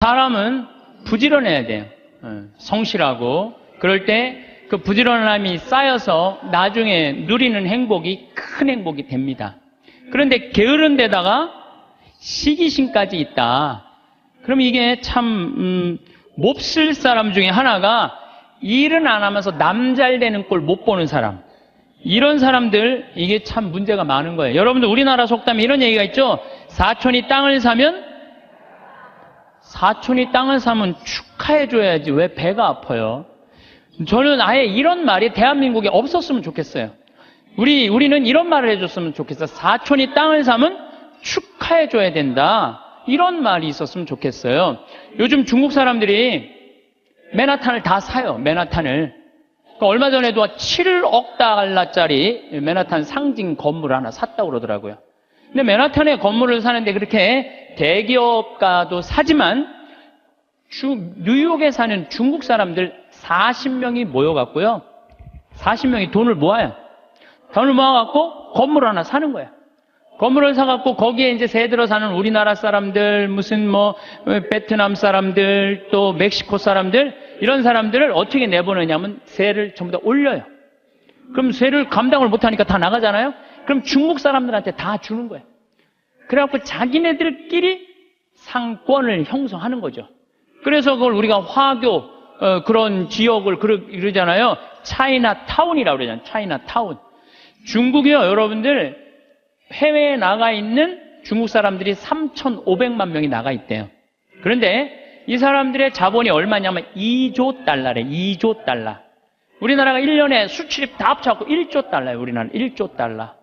사람은 부지런해야 돼요. 성실하고. 그럴 때 그 부지런함이 쌓여서 나중에 누리는 행복이 큰 행복이 됩니다. 그런데 게으른 데다가 시기심까지 있다. 그럼 이게 참 몹쓸 사람 중에 하나가 일은 안 하면서 남 잘 되는 꼴 못 보는 사람. 이런 사람들 이게 참 문제가 많은 거예요. 여러분들 우리나라 속담에 이런 얘기가 있죠. 사촌이 땅을 사면 축하해줘야지 왜 배가 아파요? 저는 아예 이런 말이 대한민국에 없었으면 좋겠어요. 우리는 이런 말을 해줬으면 좋겠어요. 사촌이 땅을 사면 축하해줘야 된다. 이런 말이 있었으면 좋겠어요. 요즘 중국 사람들이 맨하탄을 다 사요. 맨하탄을. 그러니까 얼마 전에도 7억 달러짜리 맨하탄 상징 건물 하나 샀다고 그러더라고요. 근데 맨하탄에 건물을 사는데 그렇게 대기업가도 사지만 뉴욕에 사는 중국 사람들 40명이 모여갖고요. 40명이 돈을 모아요. 돈을 모아갖고 건물 하나 사는 거예요. 건물을 사갖고 거기에 이제 새 들어 사는 우리나라 사람들, 무슨 베트남 사람들, 또 멕시코 사람들, 이런 사람들을 어떻게 내보내냐면 세를 전부 다 올려요. 그럼 세를 감당을 못하니까 다 나가잖아요? 그럼 중국 사람들한테 다 주는 거예요. 그래갖고 자기네들끼리 상권을 형성하는 거죠. 그래서 그걸 우리가 화교, 그런 지역을 그러잖아요. 차이나타운이라고 그러잖아요. 차이나타운. 중국이요, 여러분들, 해외에 나가 있는 중국 사람들이 3,500만 명이 나가 있대요. 그런데 이 사람들의 자본이 얼마냐면 2조 달러래, 2조 달러. 우리나라가 1년에 수출입 다 합쳐갖고 1조 달러예요, 우리나라는 1조 달러.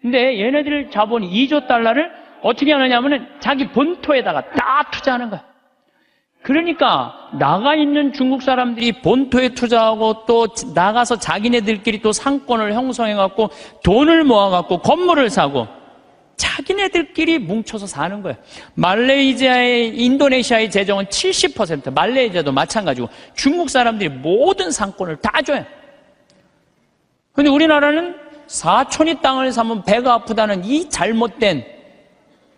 근데 얘네들 자본이 2조 달러를 어떻게 하느냐면은 자기 본토에다가 다 투자하는 거야. 그러니까 나가 있는 중국 사람들이 본토에 투자하고 또 나가서 자기네들끼리 또 상권을 형성해갖고 돈을 모아갖고 건물을 사고 자기네들끼리 뭉쳐서 사는 거예요. 말레이시아의, 인도네시아의 재정은 70%, 말레이시아도 마찬가지고 중국 사람들이 모든 상권을 다 줘요. 근데 우리나라는 사촌이 땅을 사면 배가 아프다는 이 잘못된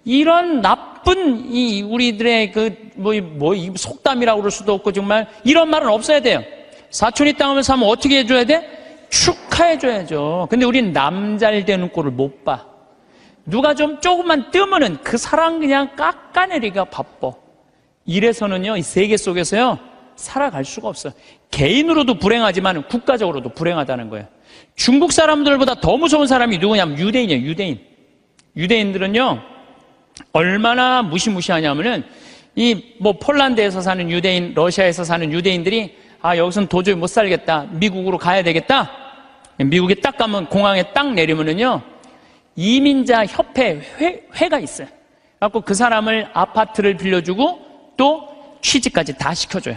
이런 나쁜 이 우리들의 이 속담이라고 그럴 수도 없고 정말 이런 말은 없어야 돼요. 사촌이 땅을 사면 어떻게 해줘야 돼? 축하해줘야죠. 근데 우리는 남 잘 되는 꼴을 못 봐. 누가 좀 조금만 뜨면은 그 사람 그냥 깎아내리기가 바빠. 이래서는요, 이 세계 속에서요, 살아갈 수가 없어요. 개인으로도 불행하지만 국가적으로도 불행하다는 거예요. 중국 사람들보다 더 무서운 사람이 누구냐면 유대인이에요, 유대인. 유대인들은요, 얼마나 무시무시하냐면은 폴란드에서 사는 유대인, 러시아에서 사는 유대인들이 여기서는 도저히 못 살겠다. 미국으로 가야 되겠다. 미국에 딱 가면 공항에 딱 내리면은요, 이민자 협회 회가 있어요. 그래갖고 그 사람을 아파트를 빌려주고 또 취직까지 다 시켜줘요.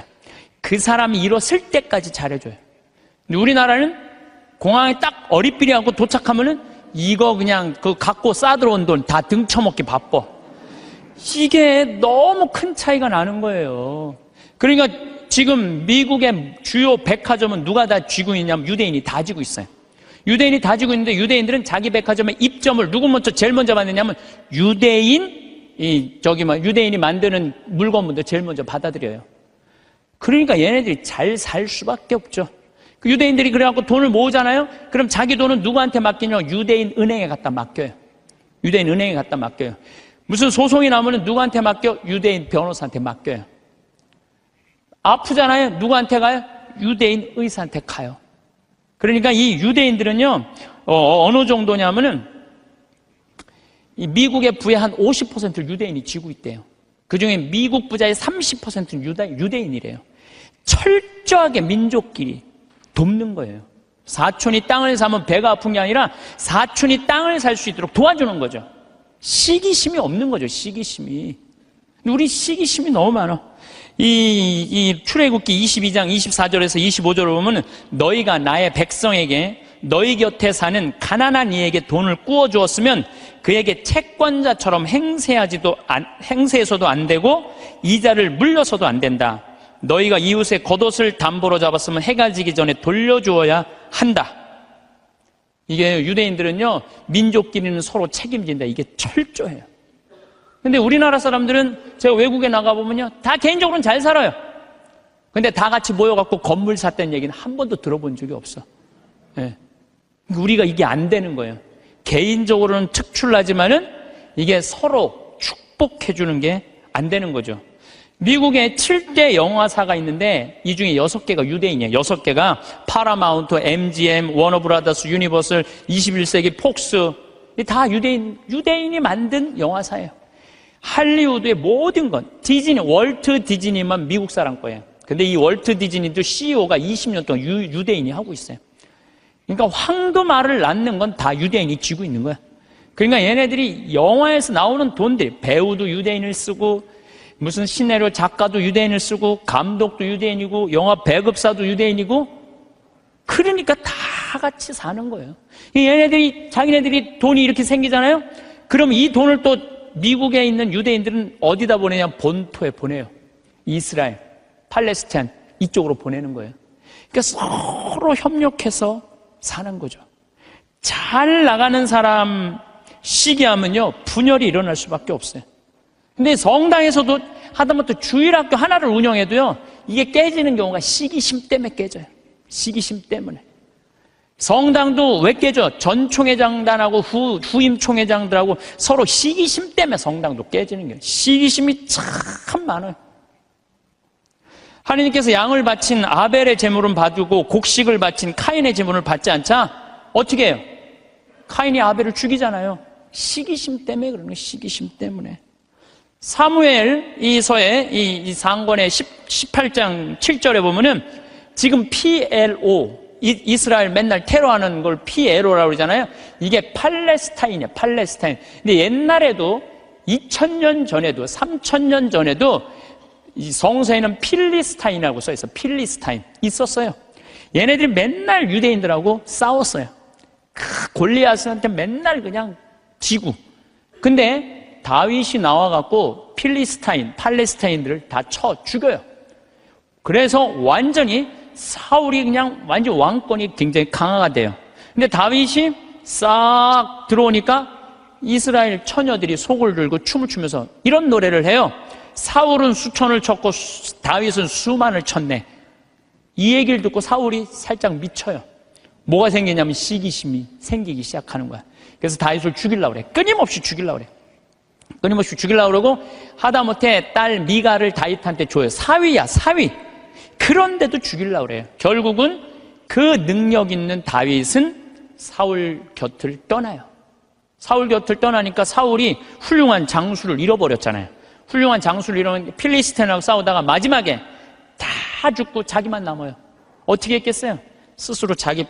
그 사람이 일었을 때까지 잘해줘요. 근데 우리나라는 공항에 딱 어리삐리하고 도착하면은 이거 그냥 갖고 싸들어온 돈 다 등쳐먹기 바빠. 이게 너무 큰 차이가 나는 거예요. 그러니까 지금 미국의 주요 백화점은 누가 다 쥐고 있냐면 유대인이 다 쥐고 있어요. 유대인이 다 쥐고 있는데 유대인들은 자기 백화점의 입점을 누구 제일 먼저 받느냐면 유대인이 만드는 물건부터 제일 먼저 받아들여요. 그러니까 얘네들이 잘 살 수밖에 없죠. 그 유대인들이 그래갖고 돈을 모으잖아요? 그럼 자기 돈은 누구한테 맡기냐면 유대인 은행에 갖다 맡겨요. 유대인 은행에 갖다 맡겨요. 무슨 소송이 나오면 누구한테 맡겨? 유대인 변호사한테 맡겨요. 아프잖아요? 누구한테 가요? 유대인 의사한테 가요. 그러니까 이 유대인들은요, 어느 정도냐면은, 이 미국의 부의 한 50%를 유대인이 쥐고 있대요. 그 중에 미국 부자의 30%는 유대인이래요. 철저하게 민족끼리 돕는 거예요. 사촌이 땅을 사면 배가 아픈 게 아니라 사촌이 땅을 살 수 있도록 도와주는 거죠. 시기심이 없는 거죠, 시기심이. 우리 시기심이 너무 많아. 이 출애굽기 22장 24절에서 25절을 보면 너희가 나의 백성에게 너희 곁에 사는 가난한 이에게 돈을 꾸어 주었으면 그에게 채권자처럼 행세해서도 안 되고 이자를 물려서도 안 된다. 너희가 이웃의 겉옷을 담보로 잡았으면 해가 지기 전에 돌려주어야 한다. 이게 유대인들은요, 민족끼리는 서로 책임진다. 이게 철저해요. 근데 우리나라 사람들은 제가 외국에 나가보면요, 다 개인적으로는 잘 살아요. 근데 다 같이 모여갖고 건물 샀다는 얘기는 한 번도 들어본 적이 없어. 예. 우리가 이게 안 되는 거예요. 개인적으로는 특출나지만은 이게 서로 축복해주는 게 안 되는 거죠. 미국에 7대 영화사가 있는데 이 중에 6개가 유대인이에요. 6개가 파라마운트, MGM, 워너브라더스, 유니버설, 21세기 폭스, 다 유대인이 만든 영화사예요. 할리우드의 모든 건 디즈니, 월트 디즈니만 미국 사람 거예요. 근데 이 월트 디즈니도 CEO가 20년 동안 유대인이 하고 있어요. 그러니까 황금알을 낳는 건 다 유대인이 쥐고 있는 거야. 그러니까 얘네들이 영화에서 나오는 돈들이, 배우도 유대인을 쓰고 무슨 시나리오 작가도 유대인을 쓰고 감독도 유대인이고 영화 배급사도 유대인이고, 그러니까 다 같이 사는 거예요. 얘네들이, 자기네들이 돈이 이렇게 생기잖아요. 그럼 이 돈을 또 미국에 있는 유대인들은 어디다 보내냐? 본토에 보내요. 이스라엘, 팔레스타인 이쪽으로 보내는 거예요. 그러니까 서로 협력해서 사는 거죠. 잘 나가는 사람 시기하면요, 분열이 일어날 수밖에 없어요. 근데 성당에서도 하다못해 주일학교 하나를 운영해도요, 이게 깨지는 경우가 시기심 때문에 깨져요. 시기심 때문에. 성당도 왜 깨져? 전 총회장단하고 후임 총회장들하고 서로 시기심 때문에 성당도 깨지는 거예요. 시기심이 참 많아요. 하나님께서 양을 바친 아벨의 제물은 봐두고 곡식을 바친 카인의 제물을 받지 않자 어떻게 해요? 카인이 아벨을 죽이잖아요. 시기심 때문에 그러는 거예요. 시기심 때문에. 사무엘 이서의 이 상권의 18장 7절에 보면은 지금 PLO, 이스라엘 맨날 테러하는 걸 PLO라고 그러잖아요. 이게 팔레스타인이에요. 팔레스타인. 근데 옛날에도 2000년 전에도 3000년 전에도 이 성서에는 필리스타인이라고 써 있어요. 필리스타인 있었어요. 얘네들이 맨날 유대인들하고 싸웠어요. 골리앗한테 맨날 그냥 지고. 근데 다윗이 나와갖고 필리스타인, 팔레스타인들을 다 쳐 죽여요. 그래서 완전히 사울이 그냥 완전 왕권이 굉장히 강화가 돼요. 근데 다윗이 싹 들어오니까 이스라엘 처녀들이 속을 들고 춤을 추면서 이런 노래를 해요. 사울은 수천을 쳤고 다윗은 수만을 쳤네. 이 얘기를 듣고 사울이 살짝 미쳐요. 뭐가 생기냐면 시기심이 생기기 시작하는 거야. 그래서 다윗을 죽이려고 그래. 끊임없이 죽이려고 그래. 끊임없이 죽이려고 그러고 하다못해 딸 미가를 다윗한테 줘요. 사위야, 사위. 그런데도 죽이려고 그래요. 결국은 그 능력 있는 다윗은 사울 곁을 떠나요. 사울 곁을 떠나니까 사울이 훌륭한 장수를 잃어버렸잖아요. 훌륭한 장수를 잃으면 필리스틴하고 싸우다가 마지막에 다 죽고 자기만 남아요. 어떻게 했겠어요? 스스로 자기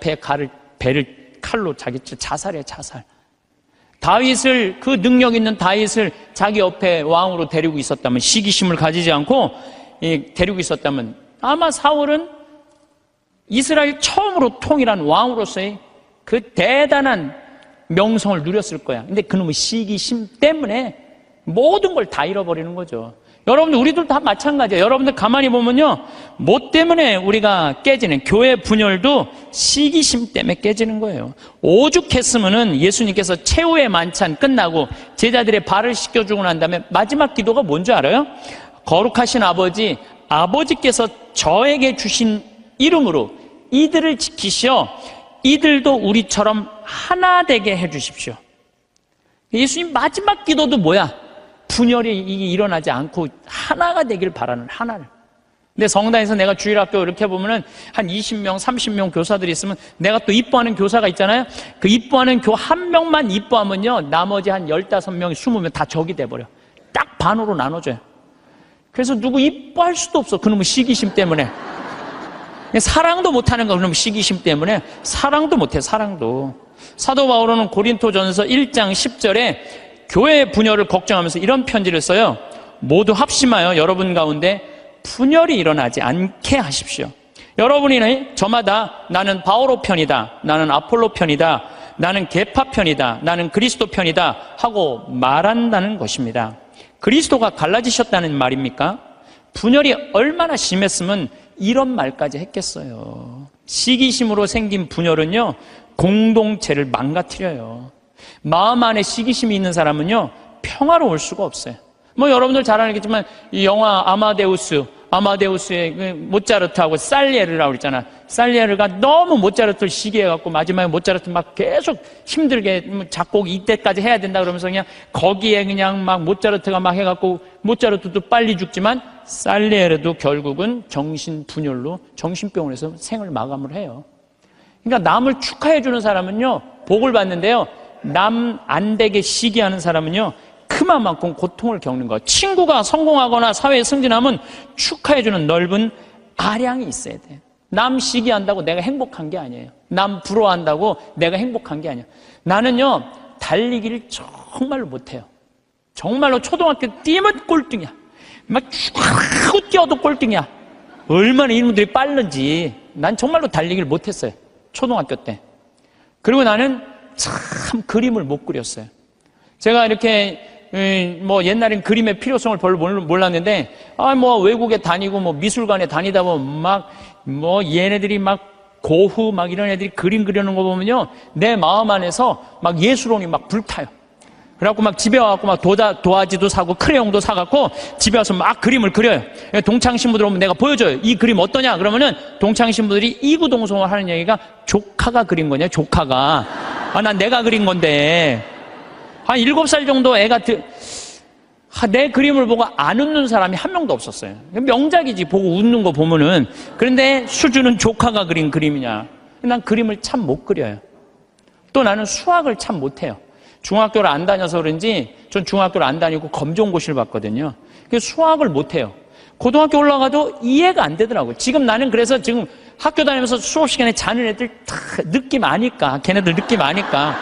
배를 칼로 자기 자살해, 자살. 다윗을, 그 능력 있는 다윗을 자기 옆에 왕으로 데리고 있었다면, 시기심을 가지지 않고 데리고 있었다면 아마 사울은 이스라엘 처음으로 통일한 왕으로서의 그 대단한 명성을 누렸을 거야. 근데 그놈의 시기심 때문에 모든 걸 다 잃어버리는 거죠. 여러분들, 우리들 다 마찬가지예요. 여러분들 가만히 보면요, 뭐 때문에 우리가 깨지는, 교회 분열도 시기심 때문에 깨지는 거예요. 오죽했으면은 예수님께서 최후의 만찬 끝나고 제자들의 발을 씻겨주고 난 다음에 마지막 기도가 뭔지 알아요? 거룩하신 아버지, 아버지께서 저에게 주신 이름으로 이들을 지키시어 이들도 우리처럼 하나 되게 해주십시오. 예수님 마지막 기도도 뭐야? 분열이 일어나지 않고 하나가 되길 바라는, 하나를. 근데 성당에서 내가 주일학교 이렇게 보면은 한 20명, 30명 교사들이 있으면 내가 또 이뻐하는 교사가 있잖아요. 그 이뻐하는 교 한 명만 이뻐하면요, 나머지 한 15명, 20명 다 적이 돼버려. 딱 반으로 나눠져요. 그래서 누구 이뻐할 수도 없어. 그놈의 시기심 때문에. 사랑도 못하는 거, 그놈의 시기심 때문에. 사랑도 못해, 사랑도. 사도 바울은 고린토전서 1장 10절에 교회의 분열을 걱정하면서 이런 편지를 써요. 모두 합심하여 여러분 가운데 분열이 일어나지 않게 하십시오. 여러분이 저마다 나는 바오로 편이다, 나는 아폴로 편이다, 나는 계파 편이다, 나는 그리스도 편이다 하고 말한다는 것입니다. 그리스도가 갈라지셨다는 말입니까? 분열이 얼마나 심했으면 이런 말까지 했겠어요. 시기심으로 생긴 분열은요, 공동체를 망가뜨려요. 마음 안에 시기심이 있는 사람은요, 평화로울 수가 없어요. 뭐 여러분들 잘 알겠지만 이 영화 아마데우스의 그 모차르트하고 살리에르라고 그랬잖아. 살리에르가 너무 모차르트를 시기해갖고 마지막에 모차르트 막 계속 힘들게 작곡 이때까지 해야 된다 그러면서 그냥 거기에 그냥 막 모차르트가 막 해갖고 모차르트도 빨리 죽지만 살리에르도 결국은 정신분열로 정신병원에서 생을 마감을 해요. 그러니까 남을 축하해주는 사람은요 복을 받는데요, 남 안 되게 시기하는 사람은요 그만큼 고통을 겪는 거예요. 친구가 성공하거나 사회에 승진하면 축하해주는 넓은 아량이 있어야 돼요. 남 시기한다고 내가 행복한 게 아니에요. 남 부러워한다고 내가 행복한 게 아니에요. 나는요 달리기를 정말로 못해요. 정말로 초등학교 뛰면 꼴등이야. 막 쭉 뛰어도 꼴등이야. 얼마나 이놈들이 빠른지. 난 정말로 달리기를 못했어요, 초등학교 때. 그리고 나는 참 그림을 못 그렸어요. 제가 이렇게 뭐 옛날엔 그림의 필요성을 별로 몰랐는데 뭐 외국에 다니고 뭐 미술관에 다니다 보면 막 뭐 얘네들이 막 고흐 막 이런 애들이 그림 그리는 거 보면요 내 마음 안에서 막 예술혼이 막 불타요. 그래갖고 막 집에 와갖고 막 도화지도 사고 크레용도 사갖고 집에 와서 막 그림을 그려요. 동창 신부들 오면 내가 보여줘요. 이 그림 어떠냐? 그러면은 동창 신부들이 이구동성을 하는 얘기가 조카가 그린 거냐, 조카가. 난 내가 그린 건데. 한 7살 정도 애가 내 그림을 보고 안 웃는 사람이 한 명도 없었어요. 명작이지, 보고 웃는 거 보면은. 그런데 수준은 조카가 그린 그림이냐. 난 그림을 참 못 그려요. 또 나는 수학을 참 못해요. 중학교를 안 다녀서 그런지 전 중학교를 안 다니고 검정고시를 봤거든요. 그래서 수학을 못해요. 고등학교 올라가도 이해가 안 되더라고요. 지금 나는 그래서 지금 학교 다니면서 수업 시간에 자는 애들 다 느낌 아니까, 걔네들 느낌 아니까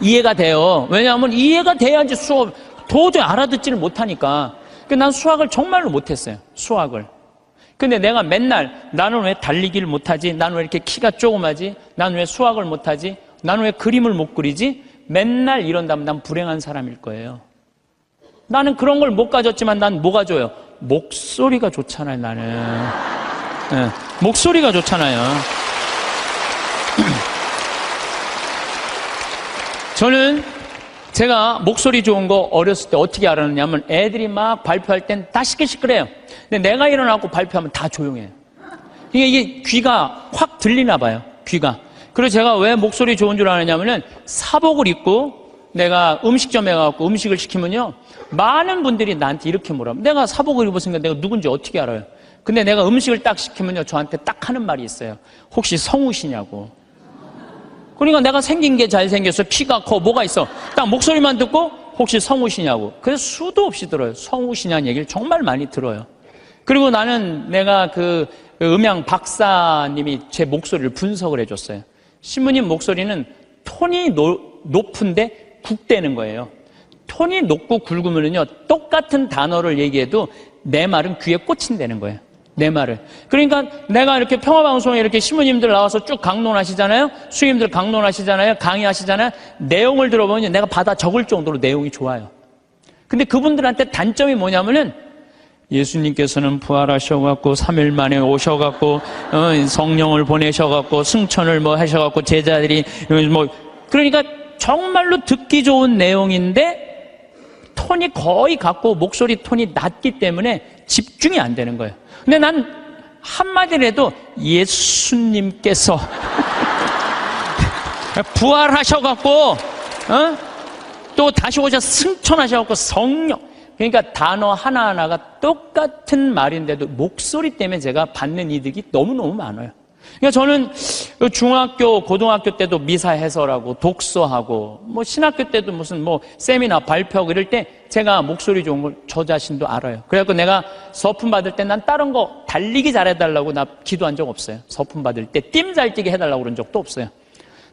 이해가 돼요. 왜냐하면 이해가 돼야지 수업 도저히 알아듣지를 못하니까. 난 수학을 정말로 못했어요, 수학을. 근데 내가 맨날 나는 왜 달리기를 못하지? 나는 왜 이렇게 키가 조그마지? 나는 왜 수학을 못하지? 나는 왜 그림을 못 그리지? 맨날 이런다면 난 불행한 사람일 거예요. 나는 그런 걸 못 가졌지만 난 뭐가 좋아요? 목소리가 좋잖아요, 나는. 네, 목소리가 좋잖아요. 저는 제가 목소리 좋은 거 어렸을 때 어떻게 알았느냐면 애들이 막 발표할 땐 다 시끌시끌해요. 근데 내가 일어나고 발표하면 다 조용해요. 이게 귀가 확 들리나 봐요, 귀가. 그래서 제가 왜 목소리 좋은 줄 아느냐면은 사복을 입고 내가 음식점에 가서 음식을 시키면요 많은 분들이 나한테 이렇게 물어요. 내가 사복을 입었으니까 내가 누군지 어떻게 알아요? 근데 내가 음식을 딱 시키면요 저한테 딱 하는 말이 있어요. 혹시 성우시냐고. 그러니까 내가 생긴 게 잘생겼어, 키가 커, 뭐가 있어. 딱 목소리만 듣고 혹시 성우시냐고. 그래서 수도 없이 들어요. 성우시냐는 얘기를 정말 많이 들어요. 그리고 나는 내가 그 음향 박사님이 제 목소리를 분석을 해줬어요. 신부님 목소리는 톤이 높은데 굵대는 거예요. 톤이 높고 굵으면요 똑같은 단어를 얘기해도 내 말은 귀에 꽂힌다는 거예요, 내 말을. 그러니까 내가 이렇게 평화방송에 이렇게 신부님들 나와서 쭉 강론하시잖아요, 스님들 강론하시잖아요, 강의하시잖아요. 내용을 들어보면 내가 받아 적을 정도로 내용이 좋아요. 근데 그분들한테 단점이 뭐냐면은 예수님께서는 부활하셔갖고 3일 만에 오셔갖고 성령을 보내셔갖고 승천을 뭐 하셔갖고 제자들이 뭐, 그러니까 정말로 듣기 좋은 내용인데 톤이 거의 같고 목소리 톤이 낮기 때문에 집중이 안 되는 거예요. 근데 난 한마디라도 예수님께서 부활하셔갖고 또 다시 오셔 승천하셔갖고 성령, 그러니까 단어 하나하나가 똑같은 말인데도 목소리 때문에 제가 받는 이득이 너무너무 많아요. 그러니까 저는 중학교, 고등학교 때도 미사 해설하고 독서하고 뭐 신학교 때도 무슨 뭐 세미나 발표하고 이럴 때 제가 목소리 좋은 걸 저 자신도 알아요. 그래갖고 내가 서품 받을 때 난 다른 거 달리기 잘해달라고 나 기도한 적 없어요. 서품 받을 때 뜀 잘 뛰게 해달라고 그런 적도 없어요.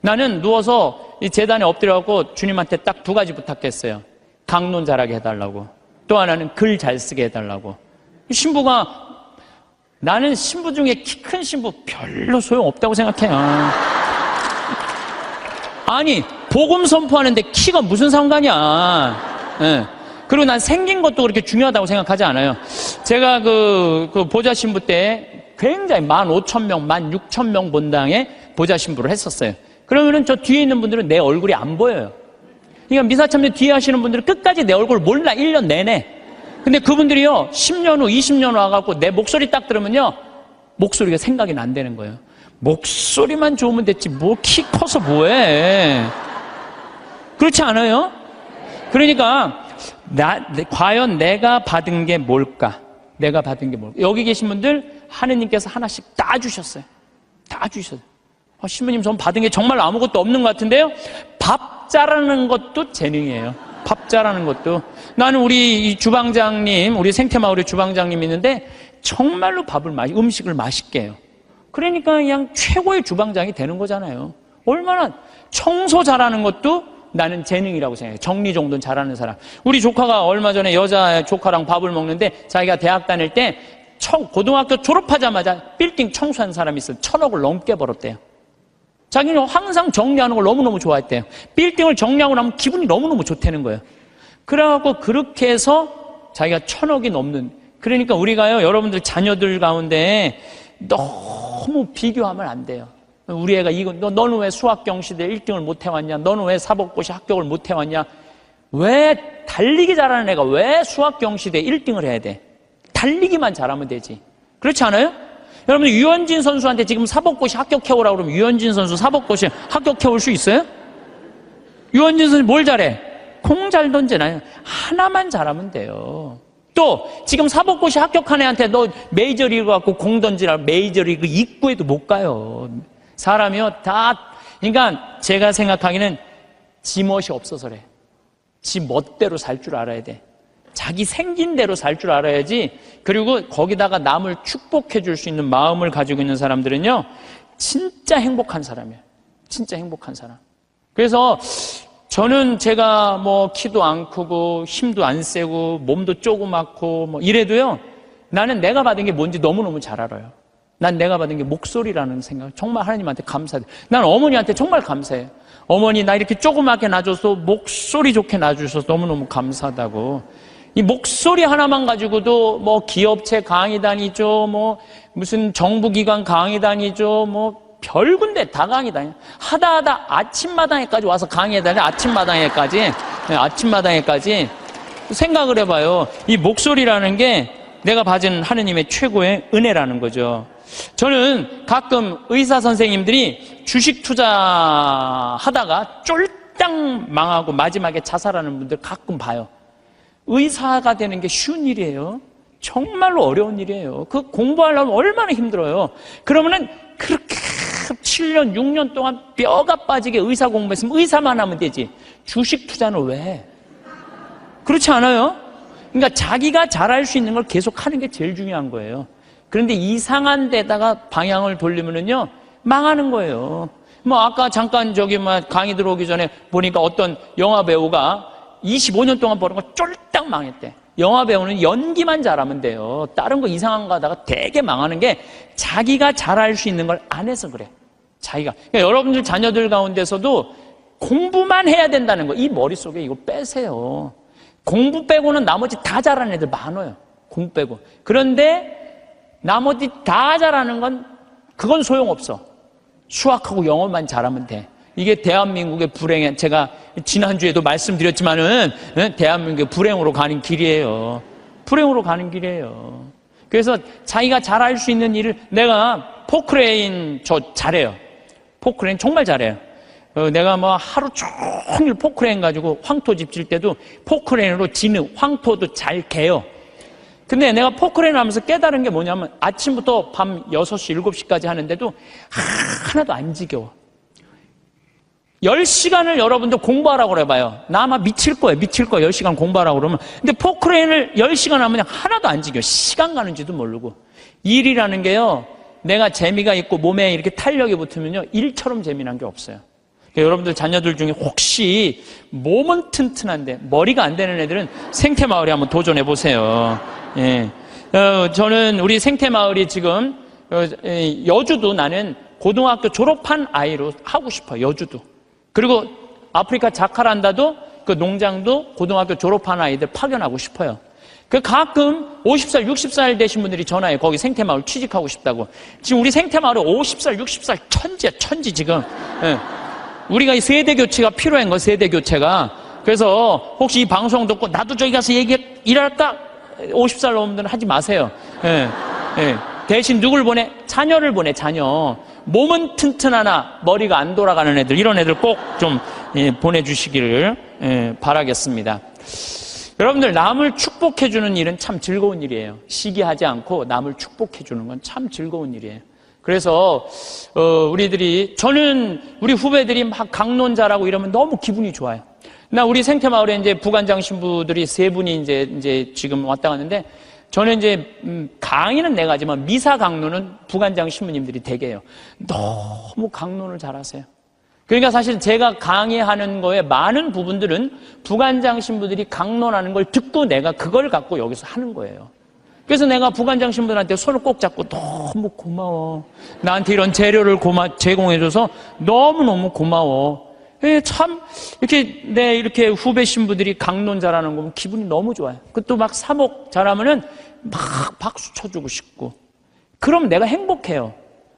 나는 누워서 이 재단에 엎드려갖고 주님한테 딱 2가지 부탁했어요. 강론 잘하게 해달라고, 또 하나는 글 잘 쓰게 해달라고. 신부가, 나는 신부 중에 키 큰 신부 별로 소용없다고 생각해요. 아니 복음 선포하는데 키가 무슨 상관이야. 네. 그리고 난 생긴 것도 그렇게 중요하다고 생각하지 않아요. 제가 그 보좌 신부 때 굉장히 15,000명, 16,000명 본당에 보좌 신부를 했었어요. 그러면은 저 뒤에 있는 분들은 내 얼굴이 안 보여요. 그러니까 미사참대 뒤에 하시는 분들은 끝까지 내 얼굴 몰라, 1년 내내. 근데 그분들이요, 10년 후, 20년 후 와갖고 내 목소리 딱 들으면요, 목소리가 생각이 난다는 거예요. 목소리만 좋으면 됐지, 뭐 키 커서 뭐해. 그렇지 않아요? 그러니까, 과연 내가 받은 게 뭘까? 내가 받은 게 뭘까? 여기 계신 분들, 하느님께서 하나씩 다 주셨어요. 다 주셨어요. 신부님, 전 받은 게 정말 아무것도 없는 것 같은데요? 밥 잘하는 것도 재능이에요. 밥 잘하는 것도. 나는 우리 이 주방장님, 우리 생태마을의 주방장님 있는데 정말로 음식을 맛있게 해요. 그러니까 그냥 최고의 주방장이 되는 거잖아요. 얼마나 청소 잘하는 것도 나는 재능이라고 생각해요. 정리정돈 잘하는 사람. 우리 조카가 얼마 전에 여자 조카랑 밥을 먹는데 자기가 대학 다닐 때 고등학교 졸업하자마자 빌딩 청소한 사람이 있어요. 1,000억을 넘게 벌었대요. 자기는 항상 정리하는 걸 너무너무 좋아했대요. 빌딩을 정리하고 나면 기분이 너무너무 좋다는 거예요. 그래갖고 그렇게 해서 자기가 1,000억이 넘는. 그러니까 우리가요, 여러분들 자녀들 가운데 너무 비교하면 안 돼요. 우리 애가 너는 왜 수학경시대 1등을 못 해왔냐? 너는 왜 사법고시 합격을 못 해왔냐? 왜 달리기 잘하는 애가 왜 수학경시대 1등을 해야 돼? 달리기만 잘하면 되지. 그렇지 않아요? 여러분, 유현진 선수한테 지금 사법고시 합격해오라고 그러면 유현진 선수 사법고시 합격해올 수 있어요? 유현진 선수 뭘 잘해? 공 잘 던지나요? 하나만 잘하면 돼요. 또 지금 사법고시 합격한 애한테 너 메이저리그 갖고 공 던지라, 메이저리그 입구에도 못 가요. 사람이요, 그러니까 제가 생각하기는 지 멋이 없어서 그래. 지 멋대로 살 줄 알아야 돼. 자기 생긴 대로 살 줄 알아야지. 그리고 거기다가 남을 축복해 줄 수 있는 마음을 가지고 있는 사람들은요, 진짜 행복한 사람이에요. 진짜 행복한 사람. 그래서 저는 제가 뭐 키도 안 크고 힘도 안 세고 몸도 조그맣고 뭐 이래도요, 나는 내가 받은 게 뭔지 너무너무 잘 알아요. 난 내가 받은 게 목소리라는 생각, 정말 하나님한테 감사해요. 난 어머니한테 정말 감사해요. 어머니, 나 이렇게 조그맣게 낳아줘서 목소리 좋게 낳아주셔서 너무너무 감사하다고. 이 목소리 하나만 가지고도 뭐 기업체 강의 다니죠, 뭐 무슨 정부기관 강의 다니죠, 뭐 별 군데 다 강의 다녀. 하다 아침마당에까지 와서 강의해 다녀. 아침마당에까지 생각을 해봐요. 이 목소리라는 게 내가 받은 하느님의 최고의 은혜라는 거죠. 저는 가끔 의사 선생님들이 주식 투자하다가 쫄딱 망하고 마지막에 자살하는 분들 가끔 봐요. 의사가 되는 게 쉬운 일이에요. 정말로 어려운 일이에요. 그 공부하려면 얼마나 힘들어요. 그러면은 그렇게 7년, 6년 동안 뼈가 빠지게 의사 공부했으면 의사만 하면 되지. 주식 투자는 왜? 그렇지 않아요? 그러니까 자기가 잘할 수 있는 걸 계속 하는 게 제일 중요한 거예요. 그런데 이상한 데다가 방향을 돌리면은요, 망하는 거예요. 뭐 아까 잠깐 강의 들어오기 전에 보니까 어떤 영화 배우가 25년 동안 버는 거 쫄딱 망했대. 영화 배우는 연기만 잘하면 돼요. 다른 거 이상한 거 하다가 되게 망하는 게 자기가 잘할 수 있는 걸 안 해서 그래. 자기가. 그러니까 여러분들 자녀들 가운데서도 공부만 해야 된다는 거, 이 머릿속에 이거 빼세요. 공부 빼고는 나머지 다 잘하는 애들 많아요. 공부 빼고. 그런데 나머지 다 잘하는 건 그건 소용없어. 수학하고 영어만 잘하면 돼. 이게 대한민국의 불행에, 제가 지난주에도 말씀드렸지만은 대한민국의 불행으로 가는 길이에요. 불행으로 가는 길이에요. 그래서 자기가 잘할 수 있는 일을, 내가 포크레인 저 잘해요. 포크레인 정말 잘해요. 내가 뭐 하루 종일 포크레인 가지고 황토 집 질 때도 포크레인으로 지는 황토도 잘 개요. 근데 내가 포크레인 하면서 깨달은 게 뭐냐면 아침부터 밤 6시, 7시까지 하는데도 하나도 안 지겨워. 10시간을 여러분들 공부하라고 그래봐요. 나 아마 미칠 거예요. 10시간 공부하라고 그러면. 근데 포크레인을 10시간 하면 그냥 하나도 안 지겨워. 시간 가는지도 모르고. 일이라는 게요, 내가 재미가 있고 몸에 이렇게 탄력이 붙으면요, 일처럼 재미난 게 없어요. 그러니까 여러분들 자녀들 중에 혹시 몸은 튼튼한데 머리가 안 되는 애들은 생태마을에 한번 도전해 보세요. 예. 저는 우리 생태마을이 지금 여주도 나는 고등학교 졸업한 아이로 하고 싶어요. 여주도. 그리고 아프리카 자카란다도 그 농장도 고등학교 졸업한 아이들 파견하고 싶어요. 그 가끔 50살, 60살 되신 분들이 전화해요. 거기 생태마을 취직하고 싶다고. 지금 우리 생태마을에 50살, 60살 천지야, 천지 지금. 예. 우리가 이 세대 교체가 필요한 거, 세대 교체가. 그래서 혹시 이 방송 듣고 나도 저기 가서 일할까? 50살 넘은 분들은 하지 마세요. 예, 예. 대신 누굴 보내? 자녀를 보내, 자녀. 몸은 튼튼하나 머리가 안 돌아가는 애들, 이런 애들 꼭 좀 보내주시기를 바라겠습니다. 여러분들, 남을 축복해주는 일은 참 즐거운 일이에요. 시기하지 않고 남을 축복해주는 건 참 즐거운 일이에요. 그래서 저는 우리 후배들이 막 강론자라고 이러면 너무 기분이 좋아요. 나 우리 생태마을에 이제 부관장 신부들이 3분이 이제 지금 왔다 갔는데, 저는 이제 강의는 내가 하지만 미사 강론은 부관장 신부님들이 대개요. 너무 강론을 잘하세요. 그러니까 사실 제가 강의하는 거에 많은 부분들은 부관장 신부들이 강론하는 걸 듣고 내가 그걸 갖고 여기서 하는 거예요. 그래서 내가 부관장 신부들한테 손을 꼭 잡고 너무 고마워. 나한테 이런 재료를 제공해줘서 너무너무 고마워. 참, 이렇게 후배 신부들이 강론 잘하는 거 보면 기분이 너무 좋아요. 그것도 막 사목 잘하면은 막 박수 쳐주고 싶고. 그럼 내가 행복해요.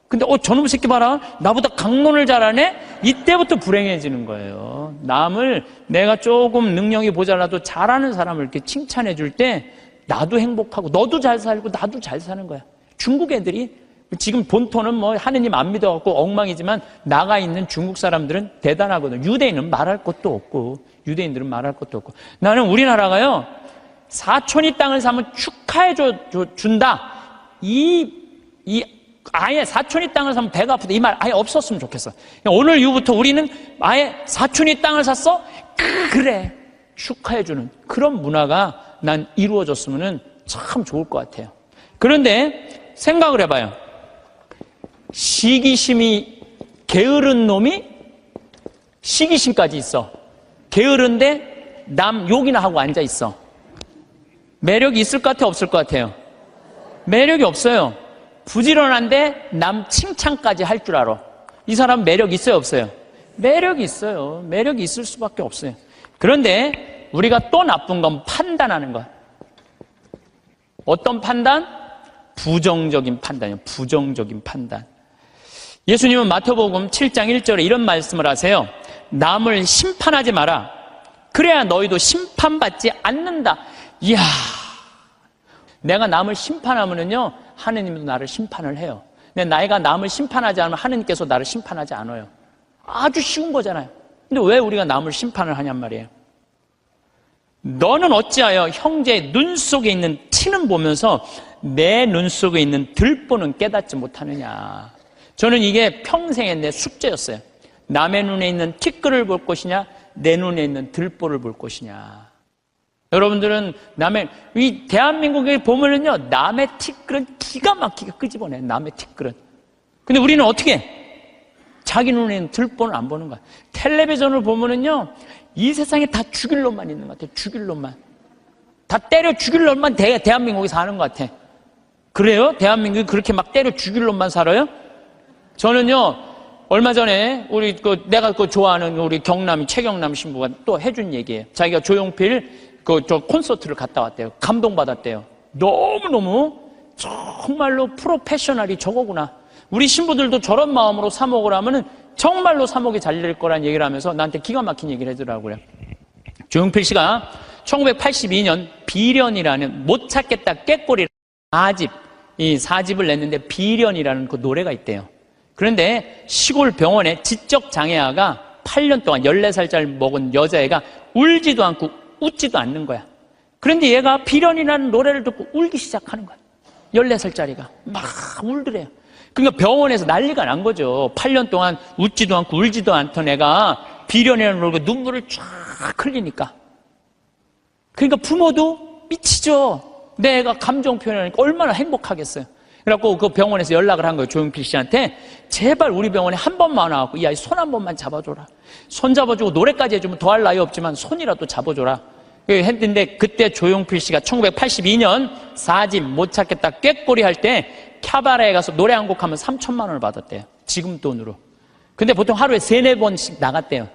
근데, 저놈의 새끼 봐라. 나보다 강론을 잘하네? 이때부터 불행해지는 거예요. 남을 내가 조금 능력이 모자라도 잘하는 사람을 이렇게 칭찬해 줄 때 나도 행복하고 너도 잘 살고 나도 잘 사는 거야. 중국 애들이 지금 본토는 뭐 하느님 안 믿어갖고 엉망이지만 나가 있는 중국 사람들은 대단하거든. 유대인은 말할 것도 없고, 유대인들은 말할 것도 없고. 나는 우리나라가요, 사촌이 땅을 사면 축하해 준다. 아예 사촌이 땅을 사면 배가 아프다. 이 말 아예 없었으면 좋겠어. 오늘 이후부터 우리는 아예 사촌이 땅을 샀어? 그래. 축하해주는 그런 문화가 난 이루어졌으면 참 좋을 것 같아요. 그런데 생각을 해봐요. 시기심이 게으른 놈이 시기심까지 있어. 게으른데 남 욕이나 하고 앉아 있어. 매력이 있을 것 같아, 없을 것 같아요? 매력이 없어요. 부지런한데 남 칭찬까지 할 줄 알아. 이 사람 매력 있어요, 없어요? 매력이 있어요. 매력이 있을 수밖에 없어요. 그런데 우리가 또 나쁜 건 판단하는 것. 어떤 판단? 부정적인 판단이요. 부정적인 판단. 예수님은 마태복음 7장 1절에 이런 말씀을 하세요. 남을 심판하지 마라. 그래야 너희도 심판받지 않는다. 이야, 내가 남을 심판하면은요, 하느님도 나를 심판을 해요. 근데 나이가 남을 심판하지 않으면 하느님께서 나를 심판하지 않아요. 아주 쉬운 거잖아요. 근데 왜 우리가 남을 심판을 하냔 말이에요. 너는 어찌하여 형제의 눈 속에 있는 티는 보면서 내 눈 속에 있는 들보는 깨닫지 못하느냐. 저는 이게 평생의 내 숙제였어요. 남의 눈에 있는 티끌을 볼 것이냐, 내 눈에 있는 들보를 볼 것이냐. 여러분들은 이 대한민국에 보면은요, 남의 티끌은 기가 막히게 끄집어내, 남의 티끌은. 근데 우리는 어떻게 해? 자기 눈에 있는 들보는 안 보는 거야. 텔레비전을 보면은요, 이 세상에 다 죽일 놈만 있는 것 같아. 죽일 놈만. 다 때려 죽일 놈만 대한민국에 사는 것 같아. 그래요? 대한민국이 그렇게 막 때려 죽일 놈만 살아요? 저는요, 얼마 전에 내가 좋아하는 우리 최경남 신부가 또 해준 얘기예요. 자기가 조용필 콘서트를 갔다 왔대요. 감동받았대요. 너무너무 정말로 프로페셔널이 저거구나. 우리 신부들도 저런 마음으로 사목을 하면은 정말로 사목이 잘 될 거란 얘기를 하면서 나한테 기가 막힌 얘기를 해주더라고요. 조용필 씨가 1982년 비련이라는 못 찾겠다 꾀꼬리 4집을 냈는데 비련이라는 그 노래가 있대요. 그런데 시골 병원에 지적장애아가 8년 동안 14살짜리 먹은 여자애가 울지도 않고 웃지도 않는 거야. 그런데 얘가 비련이라는 노래를 듣고 울기 시작하는 거야. 14살짜리가 막 울더래요. 그러니까 병원에서 난리가 난 거죠. 8년 동안 웃지도 않고 울지도 않던 애가 비련이라는 노래로 눈물을 쫙 흘리니까. 그러니까 부모도 미치죠. 내 애가 감정 표현하니까 얼마나 행복하겠어요. 그래갖고 그 병원에서 연락을 한 거예요. 조용필 씨한테. 제발 우리 병원에 한 번만 와갖고 이 아이 손 한 번만 잡아줘라. 손 잡아주고 노래까지 해주면 더할 나위 없지만 손이라도 잡아줘라. 했는데 그때 조용필 씨가 1982년 4집 못 찾겠다 꾀꼬리 할 때 캬바레에 가서 노래 한 곡 하면 3천만 원을 받았대요. 지금 돈으로. 근데 보통 하루에 3-4번씩 나갔대요.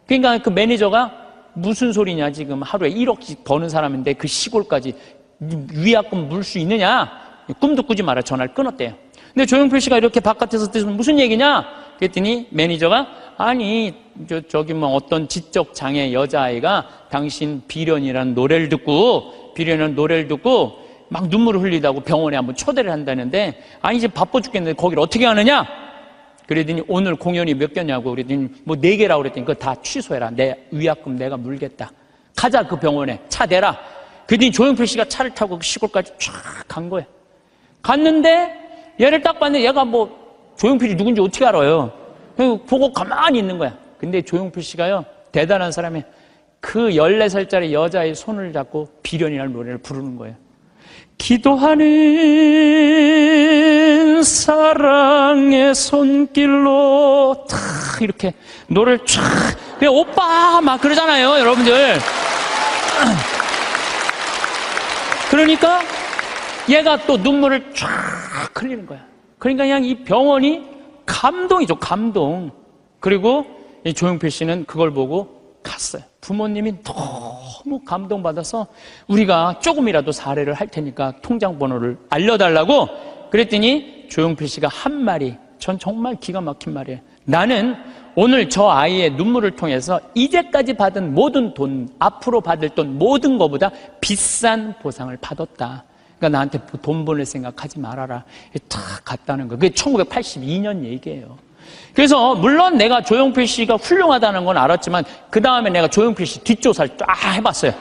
그러니까 그 매니저가 무슨 소리냐, 지금 하루에 1억씩 버는 사람인데 그 시골까지 위약금 물 수 있느냐? 꿈도 꾸지 마라. 전화를 끊었대요. 근데 조용필 씨가 이렇게 바깥에서 무슨 얘기냐? 그랬더니 매니저가 아니 저기 뭐 어떤 지적 장애 여자아이가 당신 비련이라는 노래를 듣고 막 눈물을 흘리다고 병원에 한번 초대를 한다는데 아니 이제 바빠 죽겠는데 거기를 어떻게 하느냐? 그러더니 오늘 공연이 몇 개냐고 그랬더니 뭐 4개라고 그랬더니 그거 다 취소해라. 내 위약금 내가 물겠다. 가자 그 병원에 차 대라. 그랬더니 조용필 씨가 차를 타고 그 시골까지 쫙 간 거예요. 갔는데 얘를 딱 봤는데 얘가 뭐 조용필이 누군지 어떻게 알아요? 보고 가만히 있는 거야. 근데 조용필 씨가요 대단한 사람이에요. 그 14살짜리 여자의 손을 잡고 비련이라는 노래를 부르는 거예요. 기도하는 사랑의 손길로 탁 이렇게 노래를 쫙 그냥 오빠 막 그러잖아요 여러분들. 그러니까 얘가 또 눈물을 쫙 흘리는 거야. 그러니까 그냥 이 병원이 감동이죠 감동. 그리고 이 조용필 씨는 그걸 보고 갔어요. 부모님이 너무 감동받아서 우리가 조금이라도 사례를 할 테니까 통장 번호를 알려달라고 그랬더니 조용필 씨가 한 말이 전 정말 기가 막힌 말이에요. 나는 오늘 저 아이의 눈물을 통해서 이제까지 받은 모든 돈, 앞으로 받을 돈 모든 것보다 비싼 보상을 받았다. 그러니까 나한테 돈 보낼 생각하지 말아라. 탁 갔다는 거예요. 그게 1982년 얘기예요. 그래서 물론 내가 조용필 씨가 훌륭하다는 건 알았지만 그 다음에 내가 조용필 씨 뒷조사를 쫙 해봤어요.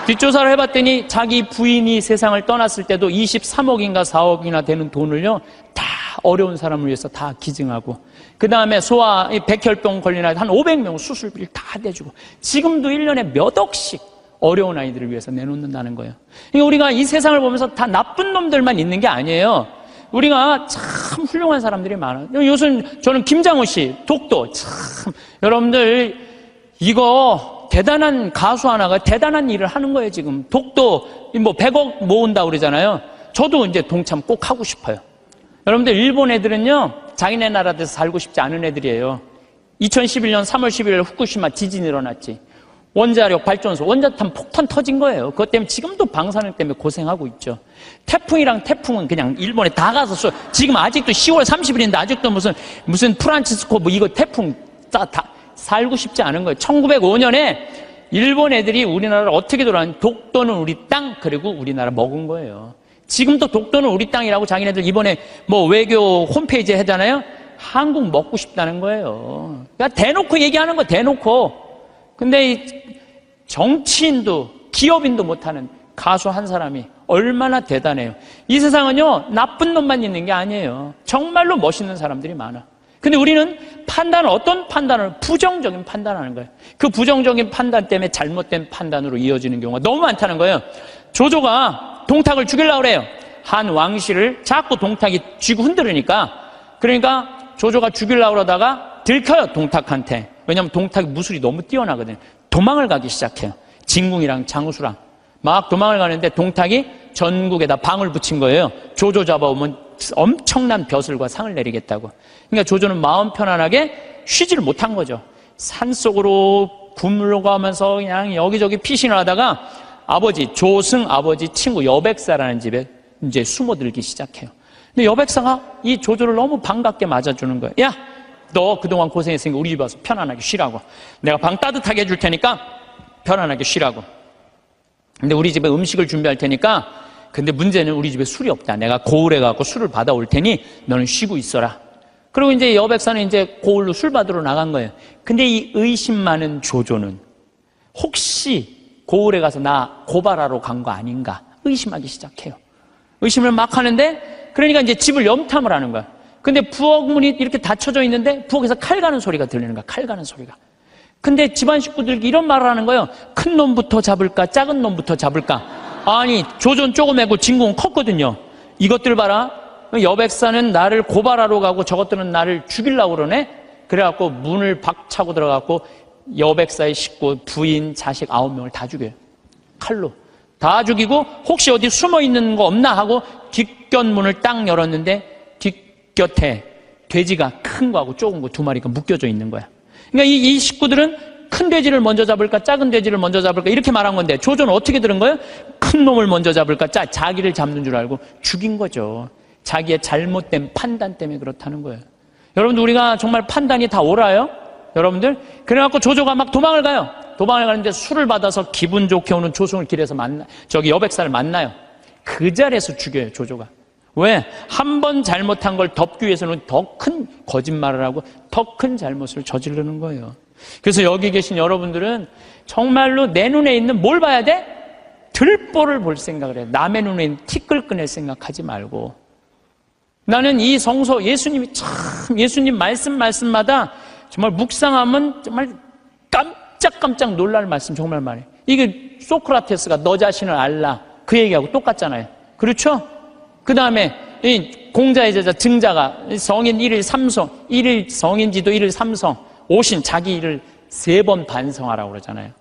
뒷조사를 해봤더니 자기 부인이 세상을 떠났을 때도 23억인가 4억이나 되는 돈을요 다 어려운 사람을 위해서 다 기증하고 그 다음에 소아 백혈병 걸린 아이 한 500명 수술비를 다 대주고 지금도 1년에 몇 억씩 어려운 아이들을 위해서 내놓는다는 거예요. 그러니까 우리가 이 세상을 보면서 다 나쁜 놈들만 있는 게 아니에요. 우리가 참 훌륭한 사람들이 많아요. 요즘 저는 김장호 씨, 독도 참 여러분들 이거 대단한 가수 하나가 대단한 일을 하는 거예요. 지금 독도 뭐 100억 모은다 그러잖아요. 저도 이제 동참 꼭 하고 싶어요. 여러분들 일본 애들은요 자기네 나라에서 살고 싶지 않은 애들이에요. 2011년 3월 11일 후쿠시마 지진이 일어났지. 원자력 발전소, 원자탄 폭탄 터진 거예요. 그것 때문에 지금도 방사능 때문에 고생하고 있죠. 태풍이랑 태풍은 그냥 일본에 다 가서 지금 아직도 10월 30일인데 아직도 무슨 프란치스코 뭐 이거 태풍 다 살고 싶지 않은 거예요. 1905년에 일본 애들이 우리나라를 어떻게 돌아왔는지 독도는 우리 땅 그리고 우리나라 먹은 거예요. 지금도 독도는 우리 땅이라고 자기네들 이번에 뭐 외교 홈페이지에 하잖아요. 한국 먹고 싶다는 거예요. 그러니까 대놓고 얘기하는 거 대놓고. 근데 이 정치인도 기업인도 못하는 가수 한 사람이 얼마나 대단해요. 이 세상은요 나쁜 놈만 있는 게 아니에요. 정말로 멋있는 사람들이 많아. 근데 우리는 판단을 어떤 판단을 부정적인 판단하는 거예요. 그 부정적인 판단 때문에 잘못된 판단으로 이어지는 경우가 너무 많다는 거예요. 조조가 동탁을 죽이려고 그래요. 한 왕실을 자꾸 동탁이 쥐고 흔들으니까 그러니까 조조가 죽이려고 그러다가 들켜요 동탁한테. 왜냐하면 동탁이 무술이 너무 뛰어나거든요. 도망을 가기 시작해요. 진궁이랑 장우수랑 막 도망을 가는데 동탁이 전국에다 방을 붙인 거예요. 조조 잡아오면 엄청난 벼슬과 상을 내리겠다고. 그러니까 조조는 마음 편안하게 쉬지를 못한 거죠. 산속으로 굶으러가면서 그냥 여기저기 피신을 하다가 아버지 조승 아버지 친구 여백사라는 집에 이제 숨어들기 시작해요. 근데 여백사가 이 조조를 너무 반갑게 맞아주는 거예요. 야, 너 그동안 고생했으니까 우리 집 와서 편안하게 쉬라고. 내가 방 따뜻하게 해줄 테니까 편안하게 쉬라고. 근데 우리 집에 음식을 준비할 테니까 근데 문제는 우리 집에 술이 없다. 내가 고을에 가고 술을 받아올 테니 너는 쉬고 있어라. 그리고 이제 여백사는 이제 고을로 술 받으러 나간 거예요. 근데 이 의심 많은 조조는 혹시 고을에 가서 나 고발하러 간 거 아닌가 의심하기 시작해요. 의심을 막 하는데 그러니까 이제 집을 염탐을 하는 거야. 근데 부엌 문이 이렇게 닫혀져 있는데 부엌에서 칼 가는 소리가 들리는 거야. 칼 가는 소리가. 근데 집안 식구들이 이런 말을 하는 거예요. 큰 놈부터 잡을까 작은 놈부터 잡을까. 아니 조조는 조그매고 진궁은 컸거든요. 이것들 봐라. 여백사는 나를 고발하러 가고 저것들은 나를 죽이려고 그러네. 그래갖고 문을 박차고 들어가고 여백사의 식구 부인 자식 9명을 다 죽여요. 칼로 다 죽이고 혹시 어디 숨어있는 거 없나 하고 뒷곁문을 딱 열었는데 뒷곁에 돼지가 큰 거하고 조금 거 2마리가 묶여져 있는 거야. 그러니까 이 식구들은 큰 돼지를 먼저 잡을까 작은 돼지를 먼저 잡을까 이렇게 말한 건데 조조는 어떻게 들은 거예요? 큰 놈을 먼저 잡을까 자기를 잡는 줄 알고 죽인 거죠. 자기의 잘못된 판단 때문에 그렇다는 거예요. 여러분들 우리가 정말 판단이 다 옳아요? 여러분들? 그래갖고 조조가 막 도망을 가요. 도망을 가는데 술을 받아서 기분 좋게 오는 조승을 길에서 여백사를 만나요. 그 자리에서 죽여요, 조조가. 왜? 한 번 잘못한 걸 덮기 위해서는 더 큰 거짓말을 하고 더 큰 잘못을 저지르는 거예요. 그래서 여기 계신 여러분들은 정말로 내 눈에 있는 뭘 봐야 돼? 들보를 볼 생각을 해요. 남의 눈에 있는 티끌 꺼낼 생각하지 말고. 나는 이 성서 예수님이 참 예수님 말씀마다 정말 묵상하면 정말 깜짝깜짝 놀랄 말씀 정말 많아요. 이게 소크라테스가 너 자신을 알라 그 얘기하고 똑같잖아요. 그렇죠? 그 다음에 이 공자의 제자 증자가 성인 1일 3성 1일 성인지도 1일 3성 오신 자기 일을 3번 반성하라고 그러잖아요.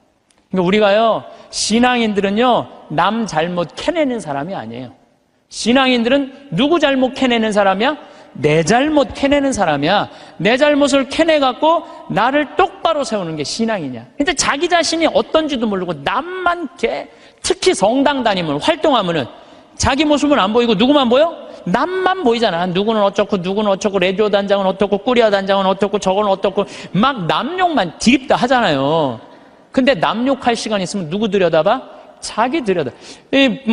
그러니까 우리가요 신앙인들은요 남 잘못 캐내는 사람이 아니에요. 신앙인들은 누구 잘못 캐내는 사람이야? 내 잘못 캐내는 사람이야. 내 잘못을 캐내갖고 나를 똑바로 세우는 게 신앙이냐. 근데 자기 자신이 어떤지도 모르고 남만 특히 성당 다니면 활동하면은 자기 모습은 안 보이고 누구만 보여? 남만 보이잖아. 누구는 어쩌고 누구는 어쩌고 레디오 단장은 어떻고 꾸리아 단장은 어떻고 저건 어떻고 막 남욕만 디립다 하잖아요. 근데 남욕할 시간 있으면 누구 들여다봐? 자기 들여다.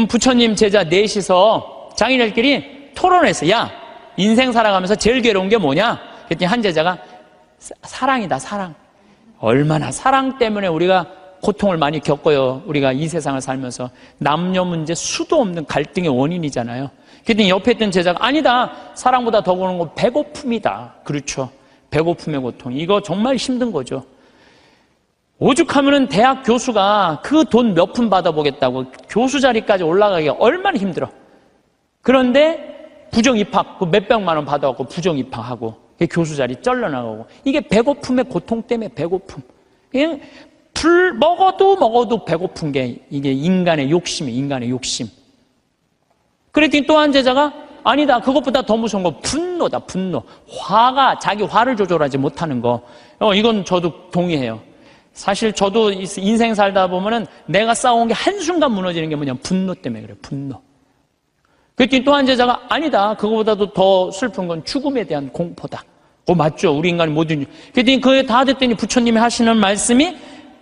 부처님 제자 넷이서 장인들끼리 토론했어. 야 인생 살아가면서 제일 괴로운 게 뭐냐? 그랬더니 한 제자가 사랑이다 사랑. 얼마나 사랑 때문에 우리가 고통을 많이 겪어요. 우리가 이 세상을 살면서 남녀 문제 수도 없는 갈등의 원인이잖아요. 그랬더니 옆에 있던 제자가 아니다 사랑보다 더 고는 건 배고픔이다. 그렇죠. 배고픔의 고통 이거 정말 힘든 거죠. 오죽하면은 대학 교수가 그 돈 몇 푼 받아보겠다고 교수 자리까지 올라가기가 얼마나 힘들어. 그런데 부정 입학 몇백만 원 받아갖고 부정 입학하고 교수 자리 쩔러나가고 이게 배고픔의 고통 때문에 배고픔. 그냥 먹어도 배고픈 게 이게 인간의 욕심이에요. 인간의 욕심. 그랬더니 또 한 제자가 아니다 그것보다 더 무서운 거 분노다 분노. 화가 자기 화를 조절하지 못하는 거 이건 저도 동의해요. 사실 저도 인생 살다 보면은 내가 싸운 게 한순간 무너지는 게 뭐냐면 분노 때문에 그래요. 분노. 그랬더니 또 한 제자가 아니다 그거보다도 더 슬픈 건 죽음에 대한 공포다. 맞죠. 우리 인간이 뭐든지. 그랬더니 그게 다 됐더니 부처님이 하시는 말씀이